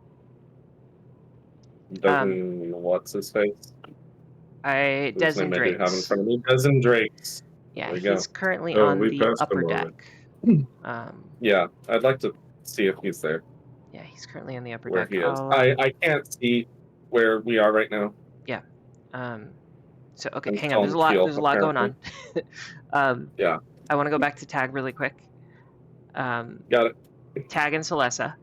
Doesn't what's his face? Whose name I do have in front of me. Dozen Drakes. Yeah, There you go. he's currently Oh, on we the passed upper him already. deck. Yeah, I'd like to see if he's there. Yeah, he's currently on the upper Where deck. he is. I'll, I can't see where we are right now. So okay, I'm hang on. There's a calling lot. field, There's a lot going on. Yeah. I want to go back to Tag really quick. Got it. Tag and Celessa.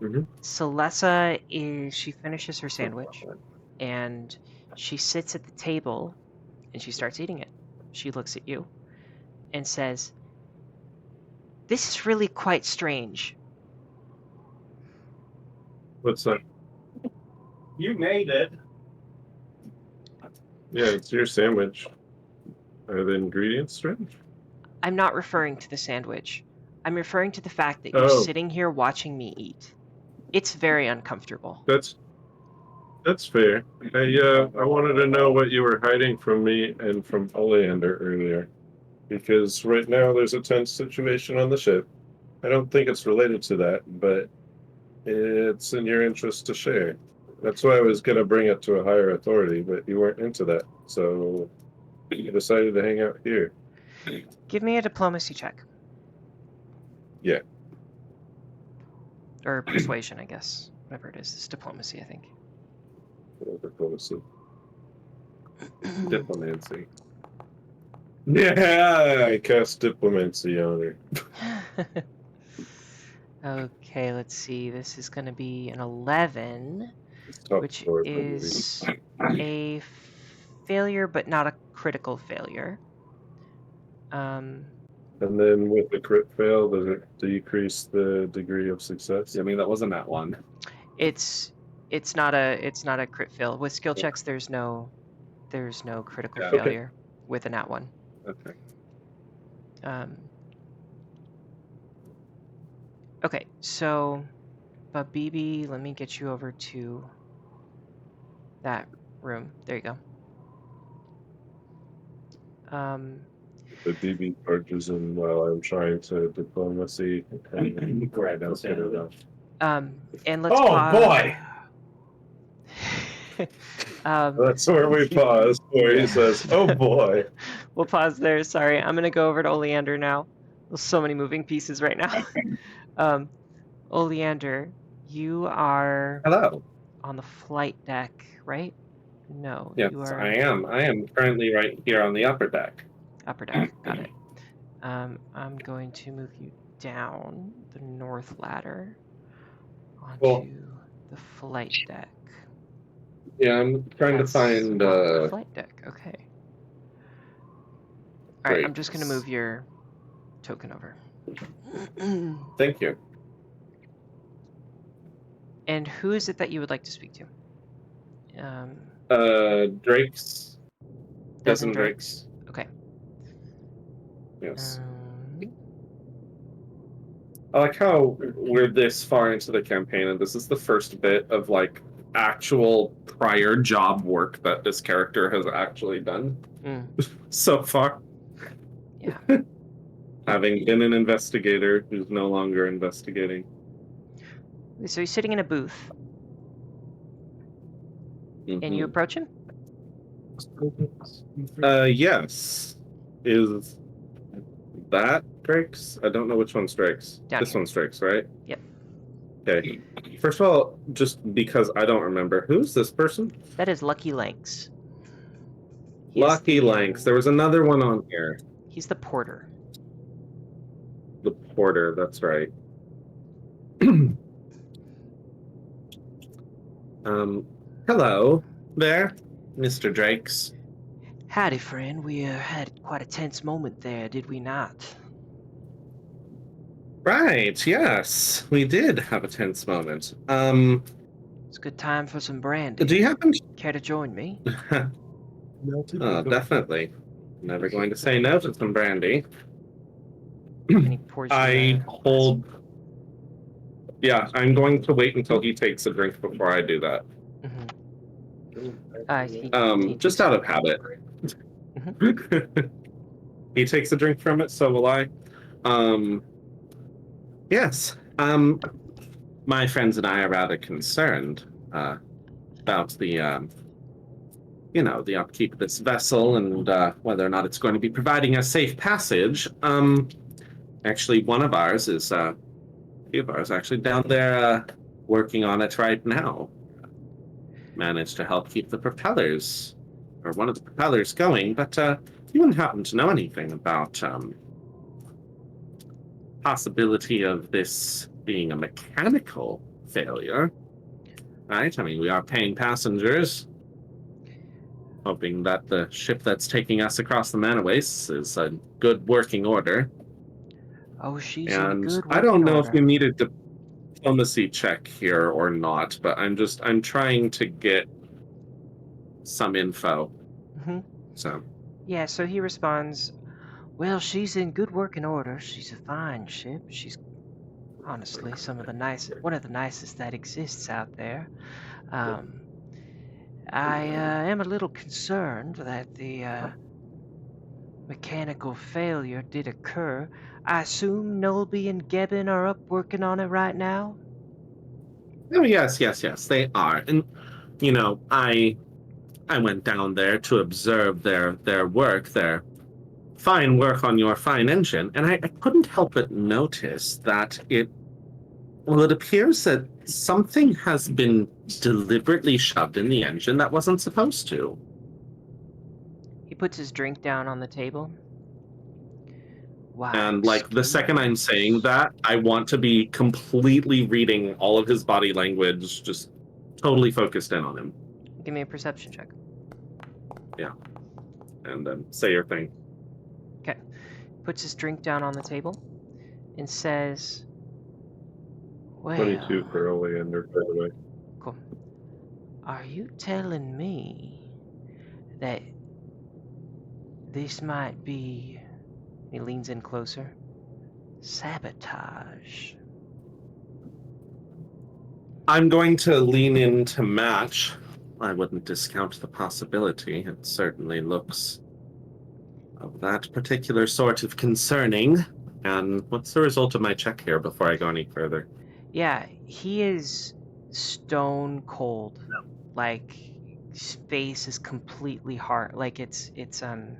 Mhm. Celessa she finishes her sandwich, and she sits at the table, and she starts eating it. She looks at you, and says, "This is really quite strange." What's that? You made it. Yeah, it's your sandwich. Are the ingredients strange? I'm not referring to the sandwich. I'm referring to the fact that you're Oh. sitting here watching me eat. It's very uncomfortable. That's fair. I wanted to know what you were hiding from me and from Oleander earlier. Because right now there's a tense situation on the ship. I don't think it's related to that, but it's in your interest to share. That's why I was going to bring it to a higher authority, but you weren't into that. So you decided to hang out here. Give me a diplomacy check. Yeah. Or persuasion, I guess. Whatever it is. It's diplomacy, I think. Diplomacy. Diplomancy. Yeah, I cast diplomancy on her. Okay, let's see. This is going to be an 11, Top which score, is a failure, but not a critical failure. And then with the crit fail, does it decrease the degree of success? I mean, that wasn't that one. It's not a crit fail. With skill checks, there's no critical Yeah. Okay. failure with a nat one. Okay. Okay, so, but BB, let me get you over to that room. There you go. The BB charges in while I'm trying to diplomacy and Grab don't his get hand. it off. And let's Oh, boy! That's where we pause, where he says, "Oh boy." We'll pause there. Sorry, I'm gonna go over to Oleander now. There's so many moving pieces right now. Oleander, you are Hello. on the flight deck, right? No, Yes, you are I am. I am currently right here on the upper deck. upper deck. Got it. I'm going to move you down the north ladder onto Cool. the flight deck. Yeah, I'm trying That's to find. not the flight deck. Okay. All right, Great. I'm just gonna move your token over. Thank you. And who is it that you would like to speak to? Drakes. Dozen Drakes. Drakes. Okay. Yes. I like how we're this far into the campaign, and this is the first bit of like actual prior job work that this character has actually done so far. Yeah. Having been an investigator who's no longer investigating. So he's sitting in a booth, and you approach him. Yes. Is that Drake's? I don't know which one's Drake's. Down This here. one's Drake's, right? Yep. Okay. First of all, just because I don't remember, who's this person? That is Lucky Lanks. He is Lucky the, Lanks. There was another one on here. He's the porter. The porter, that's right. Hello there, Mr. Drakes. Howdy, friend. We had quite a tense moment there, did we not? Right, yes. We did have a tense moment. It's a good time for some brandy. Do you happen to... Care to join me? Oh, definitely. Never going to say no to some brandy. And he pours you I a hold... Yeah, I'm going to wait until he takes a drink before I do that. He Just out of habit. He takes a drink from it, so will I. Yes. My friends and I are rather concerned about the the upkeep of this vessel and whether or not it's going to be providing a safe passage. Actually, one of ours is a few of ours actually down there working on it right now. Managed to help keep the propellers, or one of the propellers, going, but you wouldn't happen to know anything about possibility of this being a mechanical failure, right? I mean, we are paying passengers, hoping that the ship that's taking us across the Manaways is a good working order. Oh, she's And in good I don't know order. if you need a diplomacy check here or not, but I'm trying to get some info. So Yeah, so he responds, well, she's in good working order. She's a fine ship. She's honestly one of the nicest that exists out there. I am a little concerned that the mechanical failure did occur. I assume Nolby and Gebbin are up working on it right now? oh yes, they are. And I went down there to observe their work, their fine work on your fine engine, and I couldn't help but notice that it Well, it appears that something has been deliberately shoved in the engine that wasn't supposed to. He puts his drink down on the table. Wow. And like the second I'm saying that, I want to be completely reading all of his body language, just totally focused in on him. Give me a perception check. And then say your thing. Okay. Puts his drink down on the table and says, well, 22 for Oleander, by the way. cool. Are you telling me that this might be, he leans in closer, sabotage? I'm going to lean in to match. I wouldn't discount the possibility. It certainly looks of that particular sort of concerning. And what's the result of my check here before I go any further? Yeah, he is stone cold. Like, his face is completely hard. Like, it's Good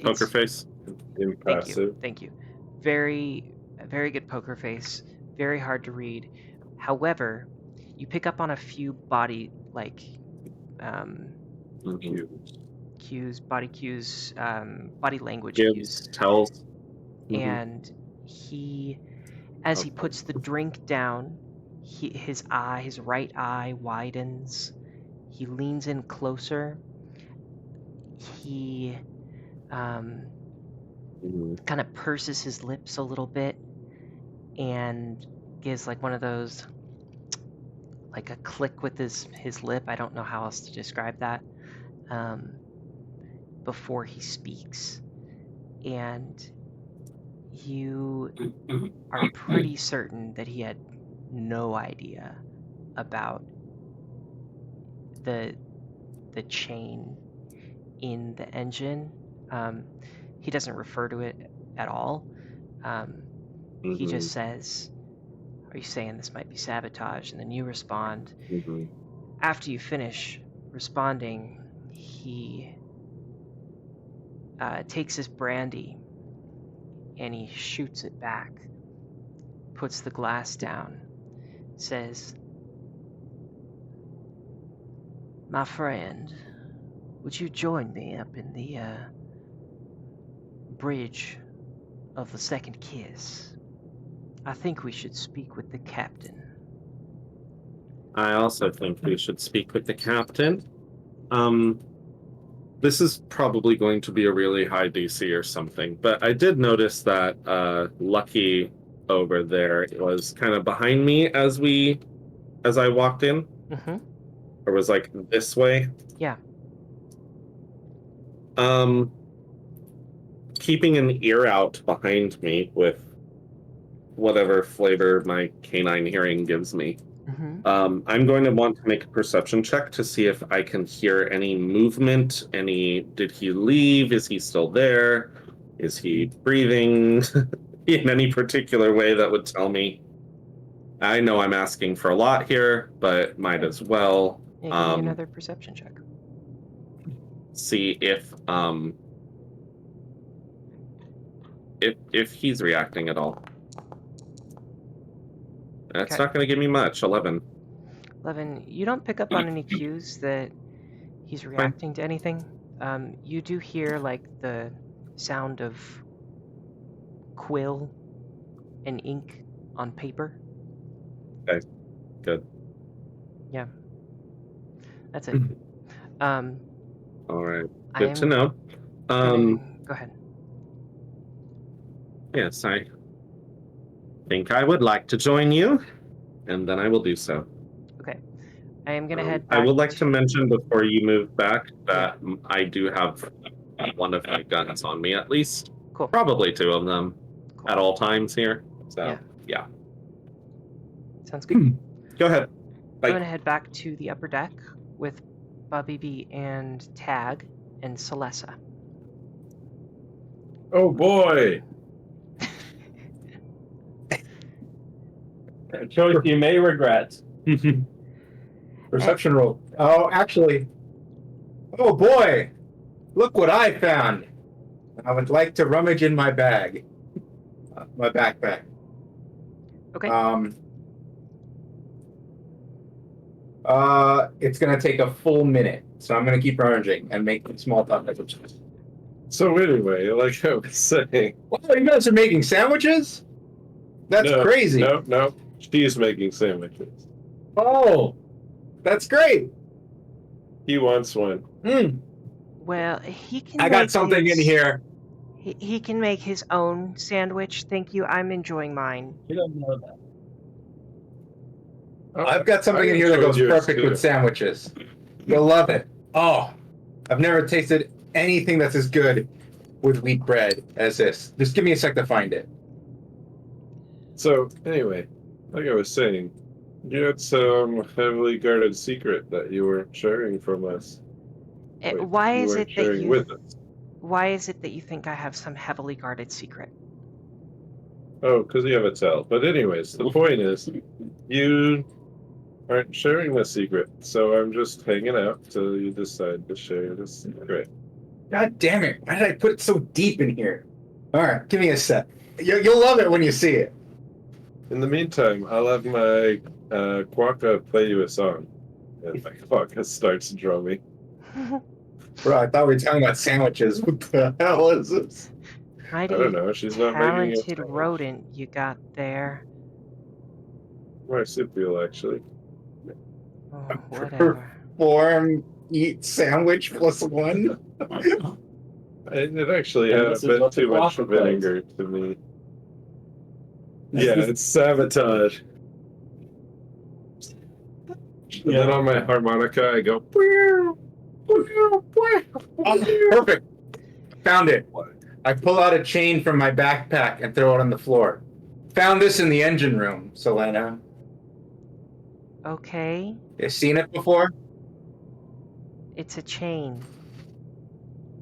poker face. Impassive. Thank you. Very good poker face. Very hard to read. However, you pick up on a few body cues, body cues, body language cues, Gives, tells. and he, as he puts the drink down, his right eye widens. He leans in closer. He kind of purses his lips a little bit and gives like one of those, like a click with his lip. I don't know how else to describe that. Before he speaks. And you are pretty certain that he had no idea about the chain in the engine. He doesn't refer to it at all. He just says, are you saying this might be sabotage? And then you respond. After you finish responding, he takes his brandy and he shoots it back, puts the glass down, says, my friend, would you join me up in the bridge of the second kiss? I think we should speak with the captain. I also think we should speak with the captain. This is probably going to be a really high DC or something, but I did notice that Lucky over there was kind of behind me as I walked in. Or was like this way. Yeah. Keeping an ear out behind me with whatever flavor my canine hearing gives me. I'm going to want to make a perception check to see if I can hear any movement, did he leave? Is he still there? Is he breathing in any particular way that would tell me? I know I'm asking for a lot here, but might as well. Yeah, give me another perception check. See if he's reacting at all. That's not going to give me much. 11. 11. You don't pick up on any cues that he's reacting to anything. You do hear like the sound of quill and ink on paper. Okay. Good. Yeah. That's it. All right. Good to know. Go ahead. Yes, I think I would like to join you, and then I will do so. Okay. I am going to head back. I would like to mention before you move back that I do have one of my guns on me, at least. Cool. Probably two of them at all times here. So, yeah. Sounds good. Go ahead. Bye. I'm going to head back to the upper deck with Bobby B and Tag and Celessa. Oh boy! A choice you may regret. Perception roll. Oh, actually. Oh boy! Look what I found! I would like to rummage in my bag. My backpack. Okay. It's gonna take a full minute, so I'm gonna keep urging and make small talk. So anyway, like I was saying, Wow, you guys are making sandwiches? That's no, crazy. No, she's making sandwiches. Oh, that's great. He wants one. Well, he can. I got something in here. He can make his own sandwich. Thank you. I'm enjoying mine. You don't know that. Oh, I've got something I in here that enjoyed goes yours, perfect too. with sandwiches. You'll love it. Oh, I've never tasted anything that's as good with wheat bread as this. Just give me a sec to find it. So anyway, like I was saying, you had some heavily guarded secret that you weren't sharing from us. Wait, Why you is weren't it that sharing you? with us? Why is it that you think I have some heavily guarded secret? Oh, because you have a tell. But anyways, the point is, you aren't sharing the secret, so I'm just hanging out till you decide to share the secret. God damn it. Why did I put it so deep in here? All right, give me a sec. You'll love it when you see it. In the meantime, I'll have my Quokka play you a song. And my Quokka starts drumming. Bro, I thought we were talking about sandwiches. What the hell is this? Mighty I don't know, she's not making a talented song. rodent you got there. Marsupial, actually. Oh, whatever. Perform, eat sandwich plus one. It actually Yeah, had a this is bit what the too much Quokka plays. vinegar to me. Yeah, it's sabotage. And then on my harmonica, I go. Oh, perfect. Found it. I pull out a chain from my backpack and throw it on the floor. Found this in the engine room, Selena. Okay, You seen it before? it's a chain.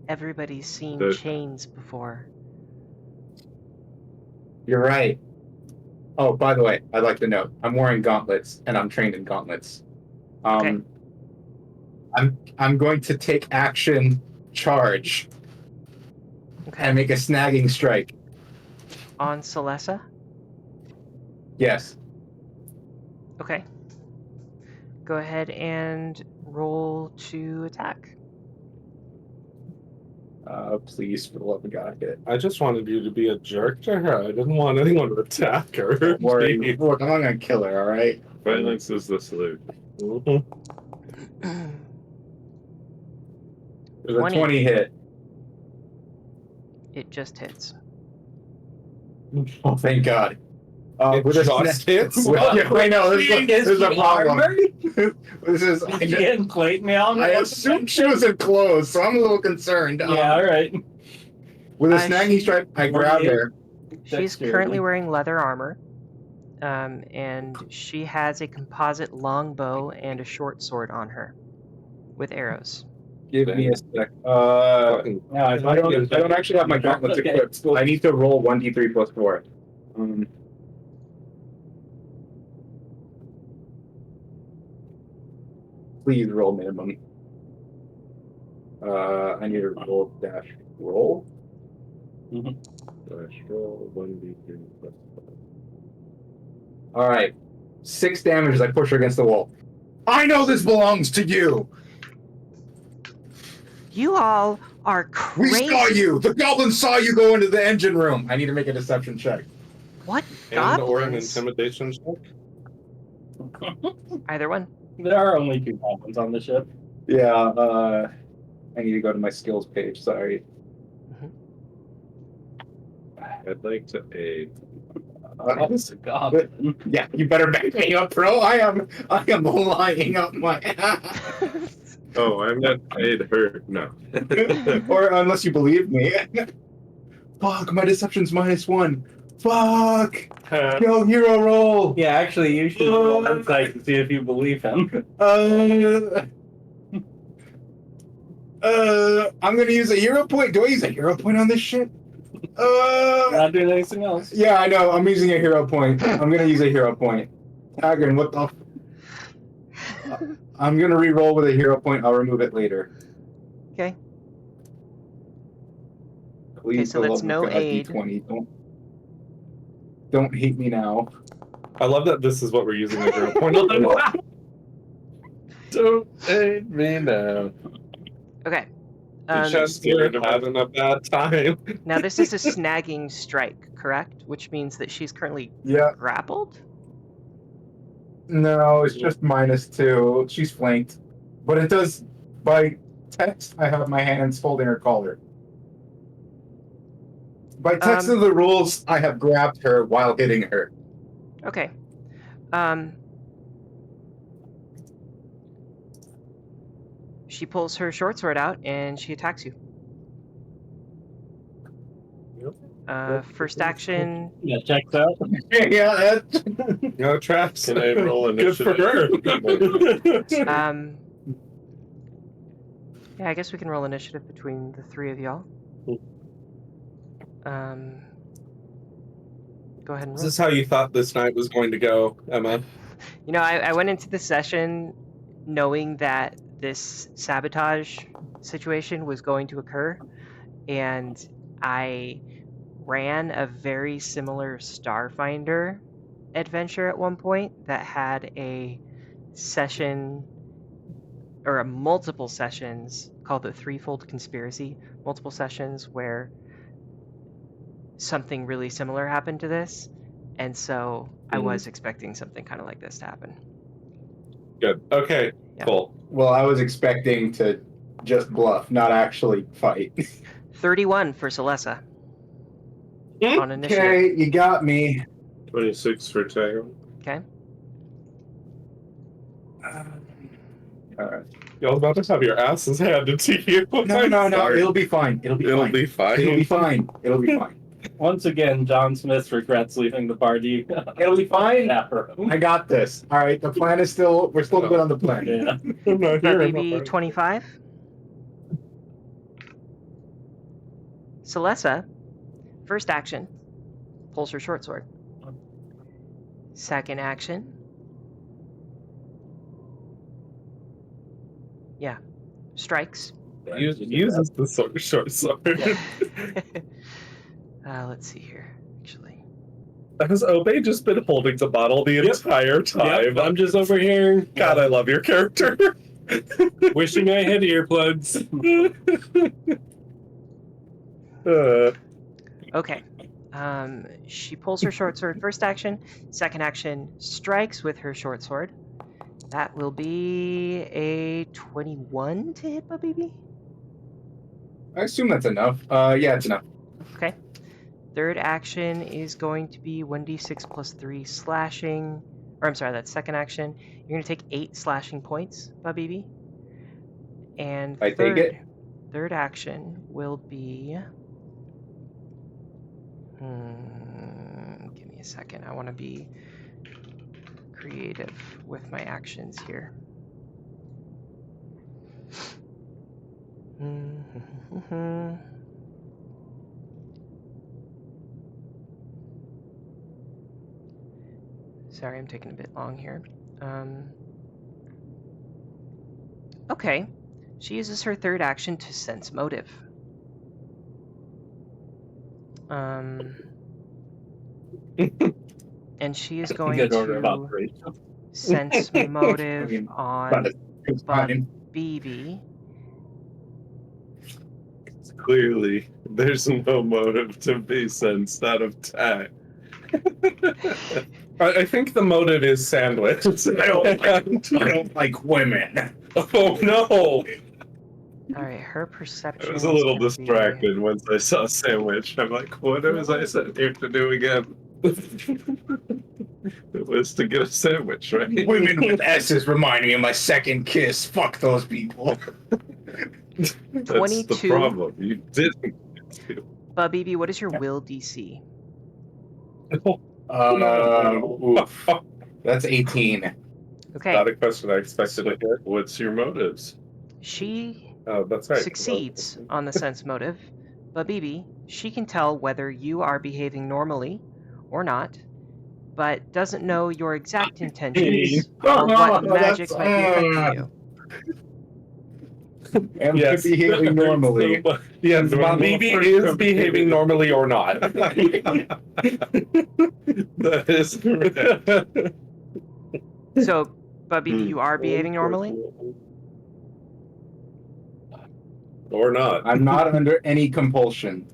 Everybody's seen The- chains before. You're right. Oh, by the way, I'd like to note I'm wearing gauntlets and I'm trained in gauntlets. Okay. I'm going to take action, charge, Okay. and make a snagging strike. On Celessa? Yes. Okay. Go ahead and roll to attack. Please, for the love of God, hit. I just wanted you to be a jerk to her. I didn't want anyone to attack her. Don't worry. Jeez. Look, I'm not gonna kill her. All right. Violence is the salute. Mhm. There's a 20. 20 hit. It just hits. Oh, thank God. It with a just hits? Yeah, I know. There's a problem. This is. Did you get plate mail? I assume she was in clothes, so I'm a little concerned. Yeah, all right. With a snagging strike, I grab her. She's currently wearing leather armor, and she has a composite longbow and a short sword on her, with arrows. Give me a sec. Fucking- No, I don't actually have my gauntlets Okay. equipped. I need to roll 1d3 plus 4. Please roll minimum. I need to roll dash roll. Dash roll 1d3 plus 5. All right, 6 damage as I push her against the wall. I know this belongs to you. You all are We crazy. saw you. The goblins saw you go into the engine room. I need to make a deception check. What And or an goblins? intimidation check. Either one. There are only 2 goblins on the ship. Yeah. I need to go to my skills page. Sorry. I'd like to aid. That's a goblin. Yeah, you better back me up, bro. I am lying up my ass. Oh, I meant aid her. No. Or unless you believe me. Fuck, my deception's -1. Fuck. Yo, hero roll. Yeah, actually, you should roll insight to see if you believe him. I'm gonna use a hero point. Do I use a hero point on this shit? Not doing anything else. Yeah, I know. I'm using a hero point. I'm gonna use a hero point. Hagen, what the? I'm gonna re-roll with a hero point. I'll remove it later. Okay. Please, so for the that's love of no God, aid. D20. Don't hate me now. I love that this is what we're using the hero point on. Don't hate me now. Okay. Chester having a bad time. Now this is a snagging strike, correct? Which means that she's currently Yeah. grappled? No, it's just -2. She's flanked. But it does, by text, I have my hands holding her collar. By text of the rules, I have grabbed her while hitting her. Okay. She pulls her short sword out and she attacks you. First action. Yeah, checks out. Yeah, that's... No traps. Can I roll Good for initiative? her. Yeah, I guess we can roll initiative between the three of y'all. Go ahead and Is roll. this how you thought this night was going to go, Emma? You know, I went into the session knowing that this sabotage situation was going to occur, and I ran a very similar Starfinder adventure at one point that had a session, or multiple sessions, called the Threefold Conspiracy. Multiple sessions where something really similar happened to this, and so I was expecting something kind of like this to happen. Good. Okay. Yeah. Cool. Well, I was expecting to just bluff, not actually fight. 31 for Celessa. On initiative. Okay, you got me. 26 for Tago. Okay. Alright. Y'all about to have your asses handed to you. No. Sorry. It'll be fine. It'll be It'll fine. be fine. It'll be fine. It'll be fine. Once again, John Smith regrets leaving the party. It'll be fine. Yeah, for him. I got this. All right, the plan is still. We're still good on the plan. Yeah. I'm not here. I'm not BB part of 25. Celessa, first action, pulls her short sword. Second action, strikes. Uses the short sword. Let's see here, actually. Has Obey just been holding the bottle the entire time? Yep, I'm just over here God, I love your character. wishing I had earplugs. Okay. She pulls her short sword first action. Second action, strikes with her short sword. That will be a 21 to hit, baby. I assume that's enough. Yeah, it's enough. Okay. Third action is going to be 1d6 plus 3 slashing. Or I'm sorry, that's second action. You're going to take 8 slashing points, BB. And I take it. Third action will be... give me a second. I want to be creative with my actions here. Sorry, I'm taking a bit long here. Okay. She uses her third action to sense motive. And she is going Good order of to operations. sense motive on It's fine. BB. Clearly, there's no motive to be sensed out of tact. I think the motive is sandwich. I don't like women. Oh no! Alright, her perception. I was a little is gonna be- distracted once I saw sandwich. I'm like, what was I sent here to do again? It was to get a sandwich, right? Women with S's remind me of my second kiss. Fuck those people. That's 22. the problem. You didn't. BB, what is your will DC? That's 18. Okay, Not a question I expected to hear. What's your motives? she Oh, that's right. succeeds on the sense motive, but BB, she can tell whether you are behaving normally or not, but doesn't know your exact intentions or what magic might be affecting you. Am I Yes. behaving normally? Yes, Normal Bibi for is computer. behaving normally or not. That is correct. So, Babibi, you are behaving normally? Or not. I'm not under any compulsion.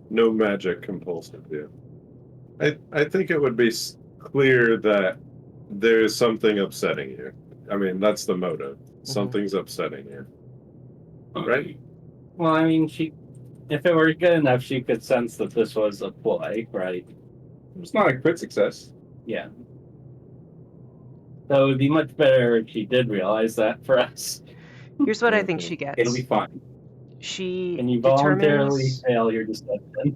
No magic compulsion. Yeah. I think it would be clear that there's something upsetting you. I mean, that's the motive. Something's upsetting you. Right? Well, I mean, if it were good enough, she could sense that this was a ploy, right? It's not a crit success. Yeah. So it would be much better if she did realize that for us. Here's what I think she gets. It'll be fine. She Can you voluntarily determines. fail your deception?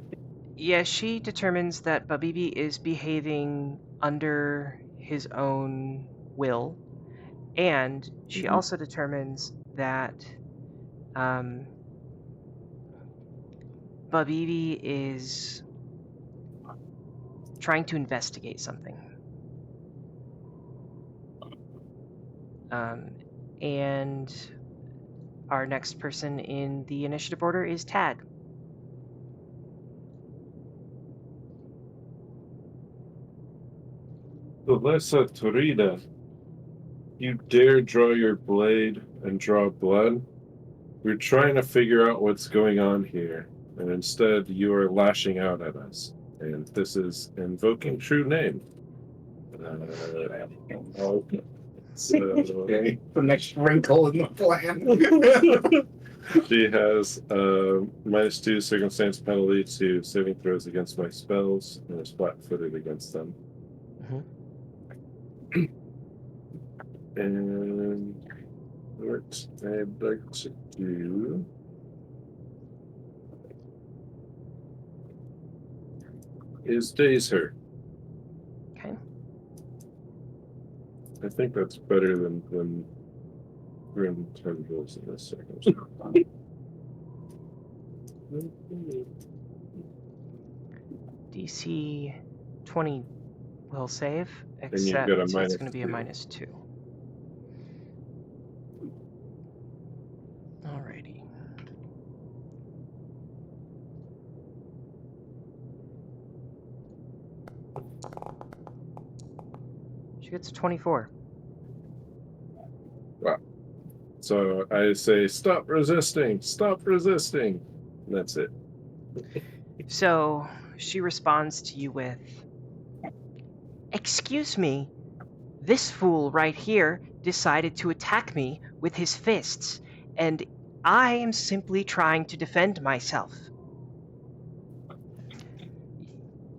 Yeah, she determines that Babibi is behaving under his own will, and she also determines that Babibi is trying to investigate something. And our next person in the initiative order is Tad. Alyssa Torida, you dare draw your blade and draw blood? We're trying to figure out what's going on here, and instead you are lashing out at us. And this is invoking true name. So, Okay. The next wrinkle in the plan. she has -2 circumstance penalty to saving throws against my spells, and is flat-footed against them. And what I'd like to do is daze her. Okay. I think that's better than grim tendrils in this circumstance. DC 20 will save, you've except got a it's going to be a -2. -2. Alrighty. She gets a 24. Wow. So I say, stop resisting, stop resisting. And that's it. So she responds to you with, "Excuse me, this fool right here decided to attack me with his fists, and I am simply trying to defend myself."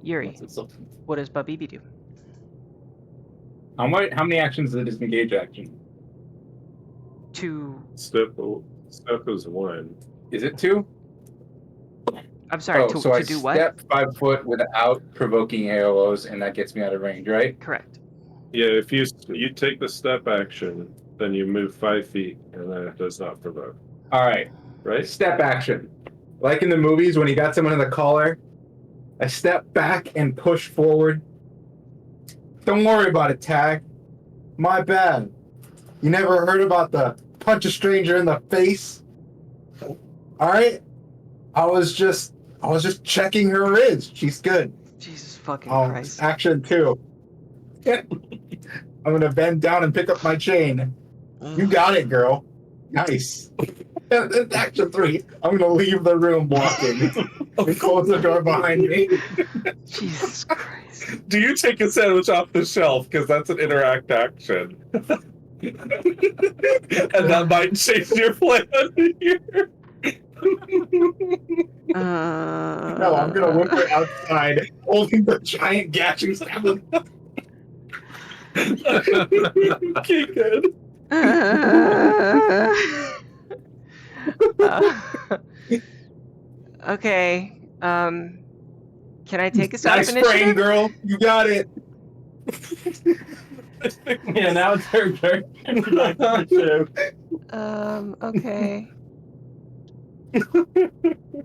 Yuri, what does Babibi do? How many actions is a disengage action? Step is 1. Is it 2? I'm sorry, so I do what? step 5 foot without provoking arrows, and that gets me out of range, right? Correct. Yeah, if you take the step action, then you move 5 feet, and then it does not provoke. All right. Right? Step action. Like in the movies when you got someone in the collar, I step back and push forward. Don't worry about it, Tag. My bad. You never heard about the punch a stranger in the face? All right? I was just checking her is. She's good. Jesus fucking Christ. Action 2. I'm gonna bend down and pick up my chain. You got it, girl. Nice. Action 3. I'm gonna leave the room walking. And close the door behind me. Jesus Christ. Do you take a sandwich off the shelf? Because that's an interact action. And that might change your plan here. No, I'm gonna whip her outside, holding the giant gashing stab. Okay, good. Okay. Can I take a side Nice of initiative? frame, girl. You got it. Yeah, now it's her turn. Okay.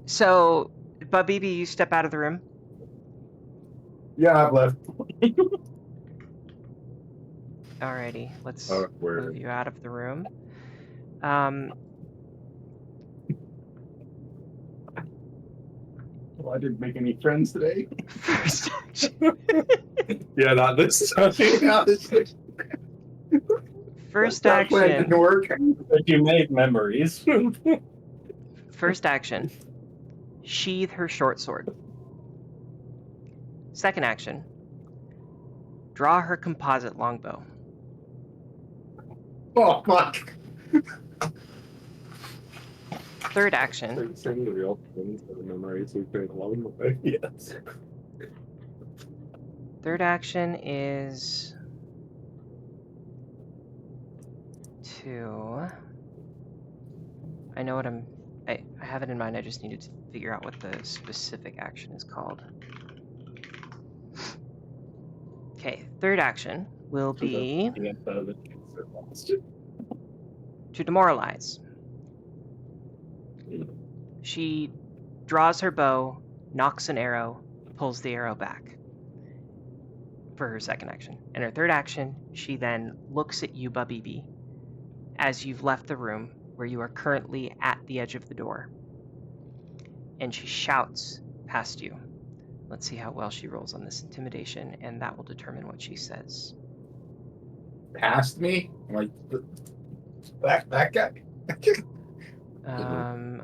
So, Babibi, you step out of the room. Yeah, I've left. Alrighty, let's Awkward. move you out of the room. Well, I didn't make any friends today. First action. Yeah, not this time. Yeah, First that plan action. didn't work. But you made memories. First action. Sheathe her short sword. Second action. Draw her composite longbow. Oh, fuck. Third action. Saying the real things that the memories we create along the way. Yes. Third action is to. I know what I have it in mind. I just needed to figure out what the specific action is called. Okay, third action will be to demoralize. She draws her bow, knocks an arrow, pulls the arrow back for her second action. And her third action, she then looks at you, Bubby, as you've left the room where you are currently at the edge of the door. And she shouts past you. Let's see how well she rolls on this intimidation, and that will determine what she says. Past me? Like, that guy?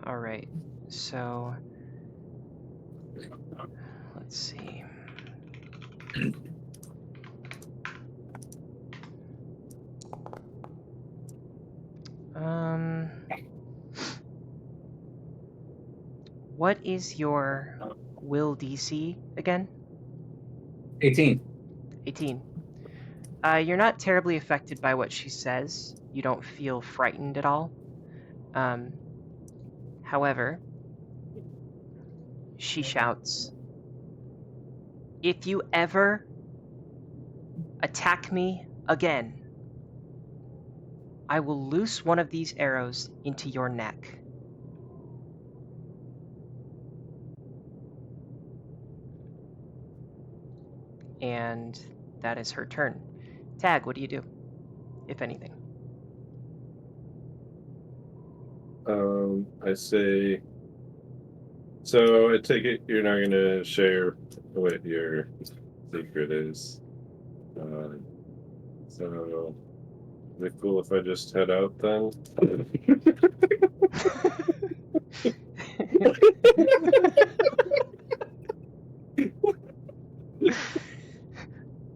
All right. So, let's see. What is your will DC again? 18. 18. You're not terribly affected by what she says. You don't feel frightened at all. However, she shouts, "If you ever attack me again, I will loose one of these arrows into your neck." And that is her turn. Tag, what do you do, if anything? I say. So I take it you're not going to share what your secret is. So, is it cool if I just head out then?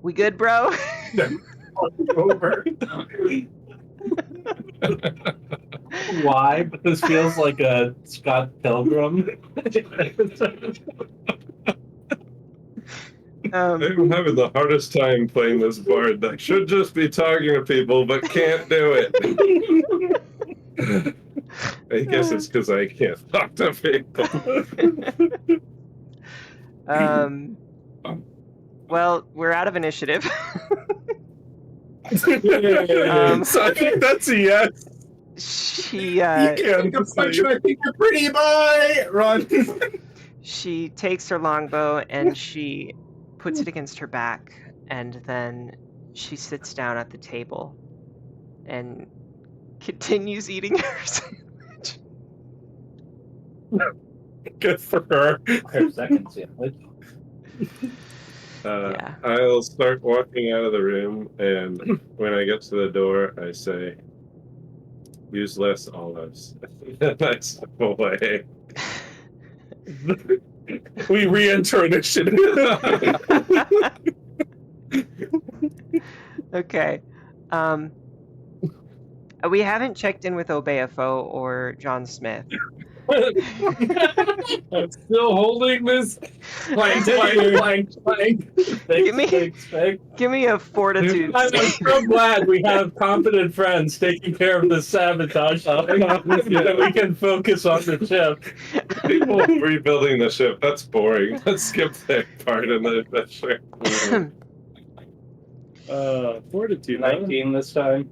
We good, bro? Over. Why? But this feels like a Scott Pilgrim. I'm having the hardest time playing this bard. I should just be talking to people, but can't do it. I guess it's because I can't talk to people. Well, we're out of initiative. So I think that's a yes. She You can't punch you, I think you're pretty, bye! Run! she takes her longbow and she puts it against her back, and then she sits down at the table and continues eating her sandwich. Good for her. Her second sandwich. Yeah. I'll start walking out of the room, and when I get to the door, I say, "Use less olives." Then I step away. We re-enter initiative. Okay. We haven't checked in with Obeafo or John Smith. I'm still holding this. Plank. Give me a fortitude I'm save. so glad we have competent friends taking care of the sabotage so that we can focus on the ship. People rebuilding the ship, that's boring. Let's skip that part in the adventure. Fortitude. 19 this time.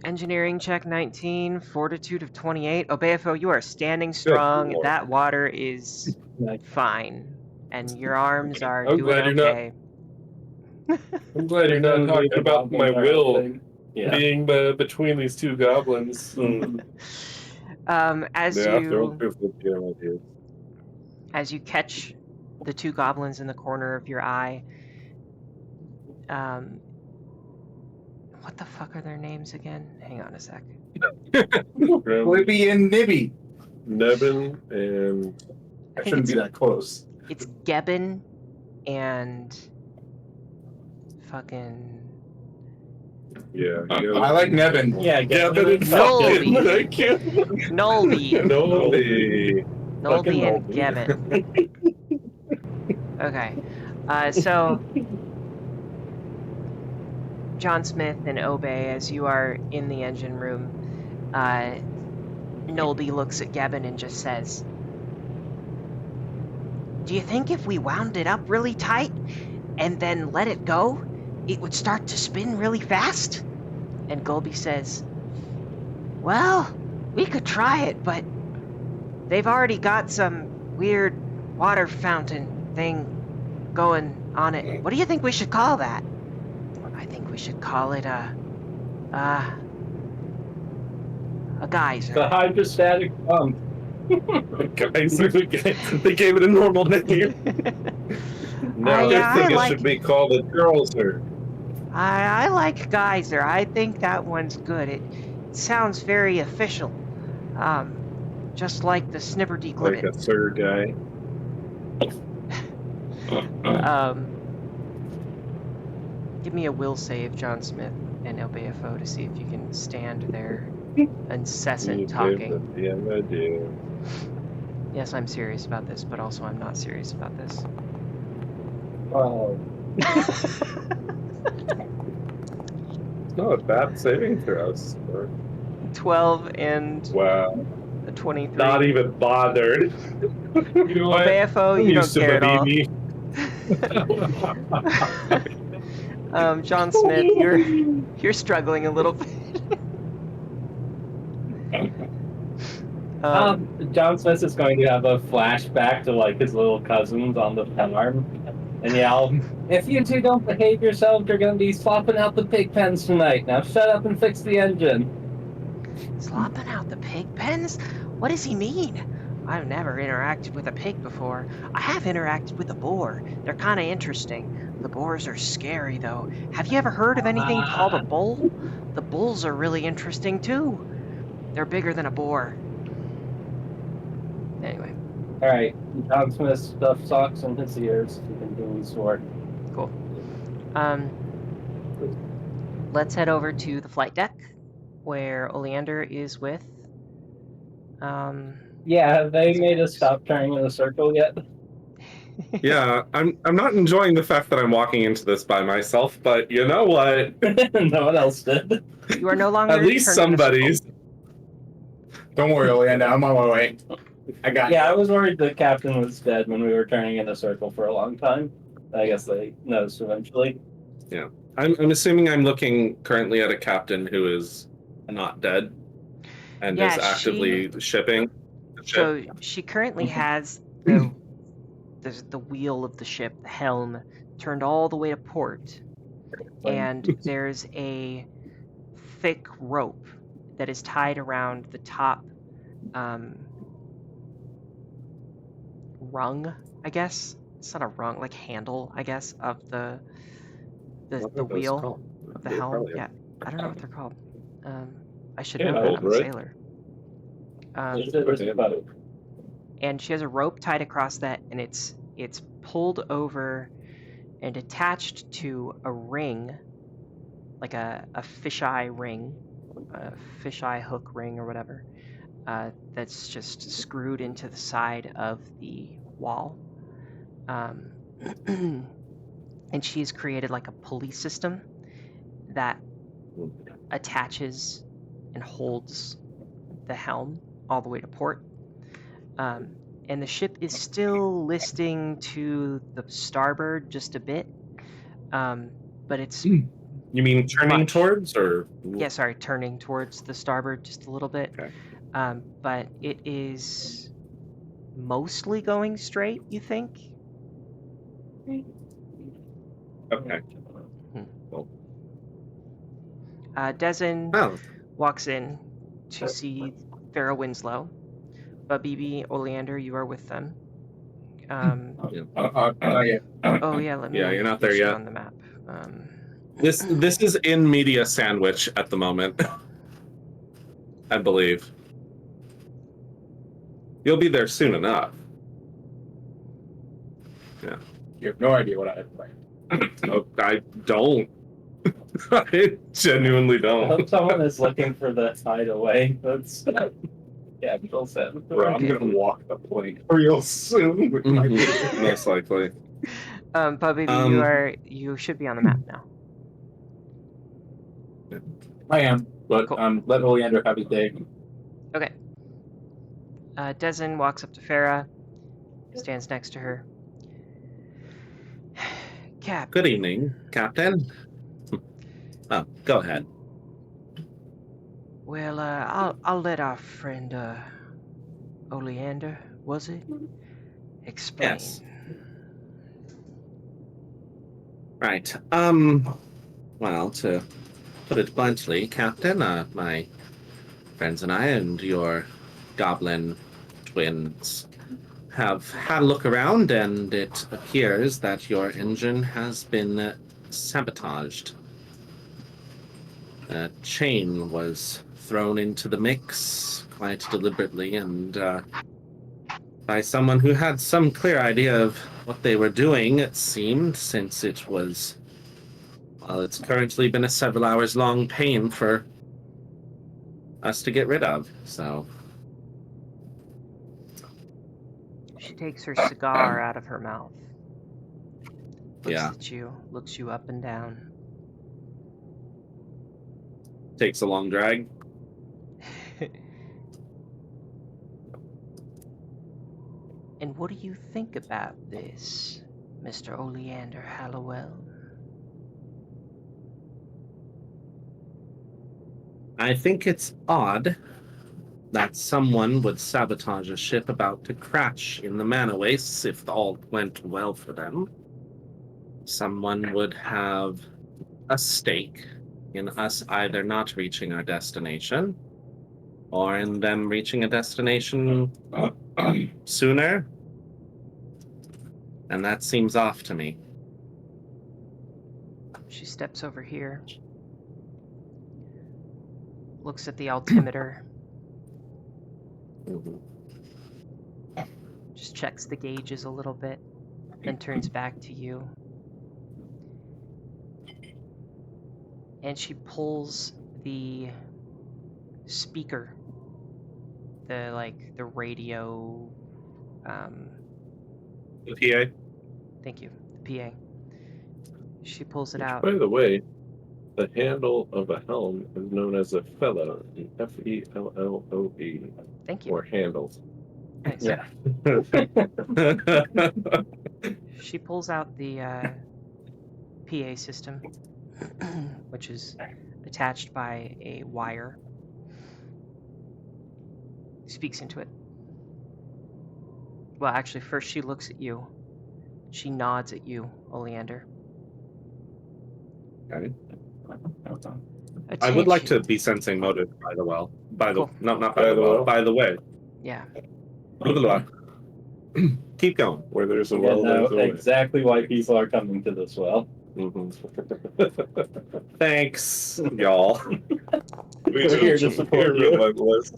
Engineering check 19, fortitude of 28. Obeafo, you are standing strong. Lord. That water is fine. And your arms are I'm doing glad you're not- okay. I'm glad you're not talking about my will Yeah. being between these two goblins. As Yeah, you don't prove the idea. as you catch the two goblins in the corner of your eye. What the fuck are their names again? Hang on a sec. Flippy and Nibby. Nebin and I shouldn't be that close. It's Gebin and fucking yeah. I like Nevin. Yeah, Gavin and Nolby. fucking thank you. Nolby. Nolby. Nolby and Nolby. Gebin. Okay. So John Smith and Obey, as you are in the engine room, Nolby looks at Gebin and just says, "Do you think if we wound it up really tight and then let it go, it would start to spin really fast?" And Gulby says, "Well, we could try it, but they've already got some weird water fountain thing going on it. What do you think we should call that?" "I think we should call it a geyser." The hydrostatic pump. Guys, they gave it a normal name. No, yeah, I think I it like- should be called a Girlser. I like geyser. I think that one's good. It sounds very official. Just like the Snibbery Like a Sir guy. Give me a will save, John Smith and LBFO, to see if you can stand their incessant talking. Yeah, I do. Yes, I'm serious about this, but also I'm not serious about this. Oh. It's not a bad saving throw. Or... 12 and Wow. a 23. Not even bothered. You know what? LBFO, I'm you don't used to care at all. Baby. John Smith, you're struggling a little bit. John Smith is going to have a flashback to like his little cousins on the farm and yell, "If you two don't behave yourselves, you're going to be swapping out the pig pens tonight. Now shut up and fix the engine." Slopping out the pig pens? What does he mean? I've never interacted with a pig before. I have interacted with a boar. They're kind of interesting. The boars are scary, though. Have you ever heard of anything called a bull? The bulls are really interesting, too. They're bigger than a boar. Anyway, Alright, John Smith stuffed socks in his ears. He continues forward. cool. Let's head over to the flight deck, where Oleander is with... Yeah, have they made us stop turning in a circle yet? Yeah, I'm not enjoying the fact that I'm walking into this by myself, but you know what? No one else did. You are no longer... At least turning in a circle. somebody's. Don't worry, Oleander. I'm on my way. I got Yeah, I was worried the captain was dead when we were turning in a circle for a long time. I guess they noticed eventually. I'm assuming I'm looking currently at a captain who is not dead and Yeah, is actively shipping. the ship. So she currently has the wheel of the ship, the helm, turned all the way to port, and there's a thick rope that is tied around the top rung, I guess. It's not a rung, like handle, I guess, of the What are those wheel called? of the They helm. probably- Yeah, I don't know what they're called. I should Yeah, know that. I'm a right? sailor. And she has a rope tied across that, and it's pulled over and attached to a ring, like a fisheye ring, a fisheye hook ring or whatever, that's just screwed into the side of the wall. And she's created like a pulley system that attaches and holds the helm all the way to port. And the ship is still listing to the starboard just a bit, but it's You mean turning Much. towards, or yeah, sorry, turning towards the starboard just a little bit. Okay. But it is mostly going straight, you think? Okay. Dezen Oh, walks in to see Farrah Winslow. But BB, Oleander, you are with them. Yeah. Yeah. Oh yeah, let me. Yeah, you're not get there you yet. on the map. This is in media sandwich at the moment. I believe. You'll be there soon enough. You have no idea what I have planned. Oh, I don't. I genuinely I don't. hope someone is looking for the hideaway. That's capital sense. Bro, I'm gonna walk the plank real soon with my Mhm. Most likely. Puppy, Um, you should be on the map now. I am, but Cool. let Oleander have his day. Okay. Dezen walks up to Farah, stands next to her. Cap, Good evening, Captain. Oh, go ahead. well, I'll let our friend Oleander, was it? Explain. Yes. Right. Well, to put it bluntly, Captain, my friends and I and your goblin twins have had a look around, and it appears that your engine has been sabotaged. A chain was thrown into the mix quite deliberately, and by someone who had some clear idea of what they were doing, it seemed, since it was, well, it's currently been a several hours long pain for us to get rid of, so. She takes her cigar out of her mouth. Looks Yeah. at you, looks you up and down. Takes a long drag. And what do you think about this, Mr. Oleander Hallowell? I think it's odd that someone would sabotage a ship about to crash in the mana wastes if all went well for them. Someone would have a stake in us either not reaching our destination or in them reaching a destination sooner. And that seems off to me. She steps over here, looks at the altimeter, just checks the gauges a little bit, then turns back to you. And she pulls the speaker, the radio, The PA. thank you, the PA. She pulls it Which, out. by the way, the handle of a helm is known as a felloe, Felloe, Thank you. or handles. Nice. Yeah. She pulls out the PA system, which is attached by a wire. Speaks into it. Well, actually, first she looks at you. She nods at you, Oleander. Okay. Attention. I would like to be sensing motive, by the well. Cool. Not by the well. By the way. Yeah. Keep going. Where there's a You well, know there's a way. exactly why people are coming to this well. Thanks, y'all. We're here to support you. Relentless.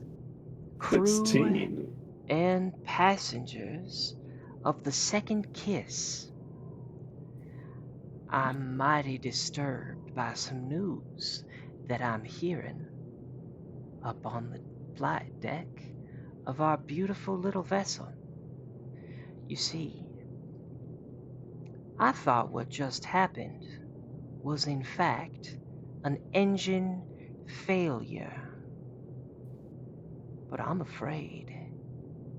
Crew 16. and passengers of the Second Kiss. I'm mighty disturbed by some news that I'm hearing up on the flight deck of our beautiful little vessel. You see, I thought what just happened was in fact an engine failure. But I'm afraid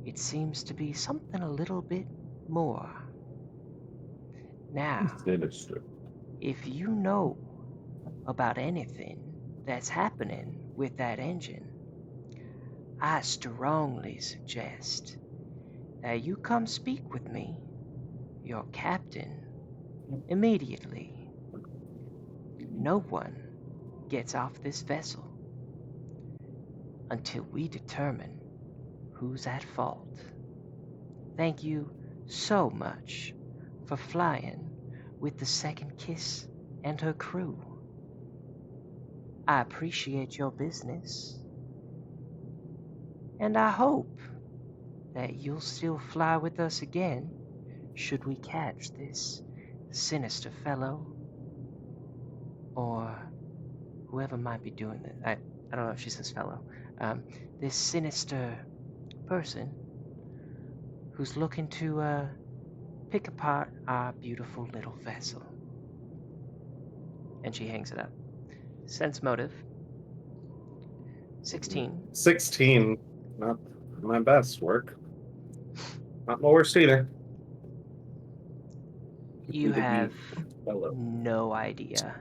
it seems to be something a little bit more. Now, Sinister. if you know about anything that's happening with that engine, I strongly suggest that you come speak with me, your captain, immediately. No one gets off this vessel until we determine who's at fault. Thank you so much for flying with the Second Kiss and her crew. I appreciate your business, and I hope that you'll still fly with us again should we catch this sinister fellow or whoever might be doing it. I don't know if she says fellow. This sinister person who's looking to pick apart our beautiful little vessel. And she hangs it up. Sense motive. 16. 16. Not my best work. Not my worst either. You have no idea.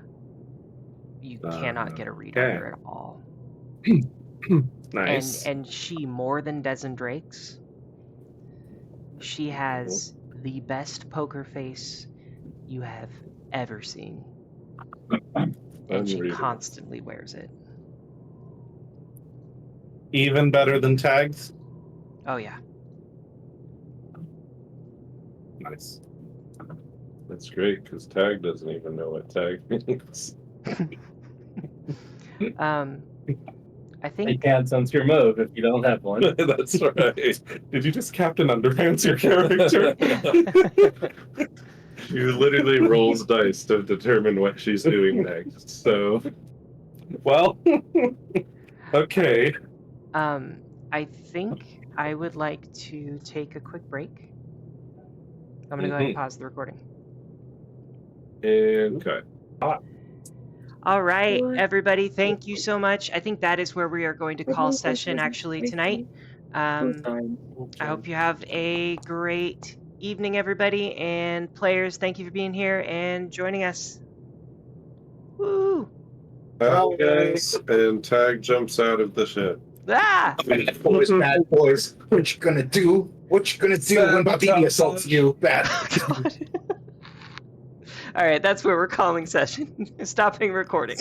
You cannot get a read on her at all. Nice. And she, more than Dezen Drake's, she has the best poker face you have ever seen. And she constantly wears it. Even better than tags? Oh, yeah. Nice. That's great, because Tag doesn't even know what Tag means. I You think can't sense your move if you don't have one. That's right. Did you just Captain Underpants your character? She literally rolls dice to determine what she's doing next. So, Well, okay. I think I would like to take a quick break. I'm going to go ahead and pause the recording. and cut. All right, everybody, thank you so much. I think that is where we are going to call session actually tonight. I hope you have a great evening, everybody, and players, thank you for being here and joining us. Woo! Guys, and Tag jumps out of the ship. Ah! Boys, bad boys. What you gonna do? What you gonna do when Bobby assaults you? Bad. All right, that's where we're calling session. Stopping recording.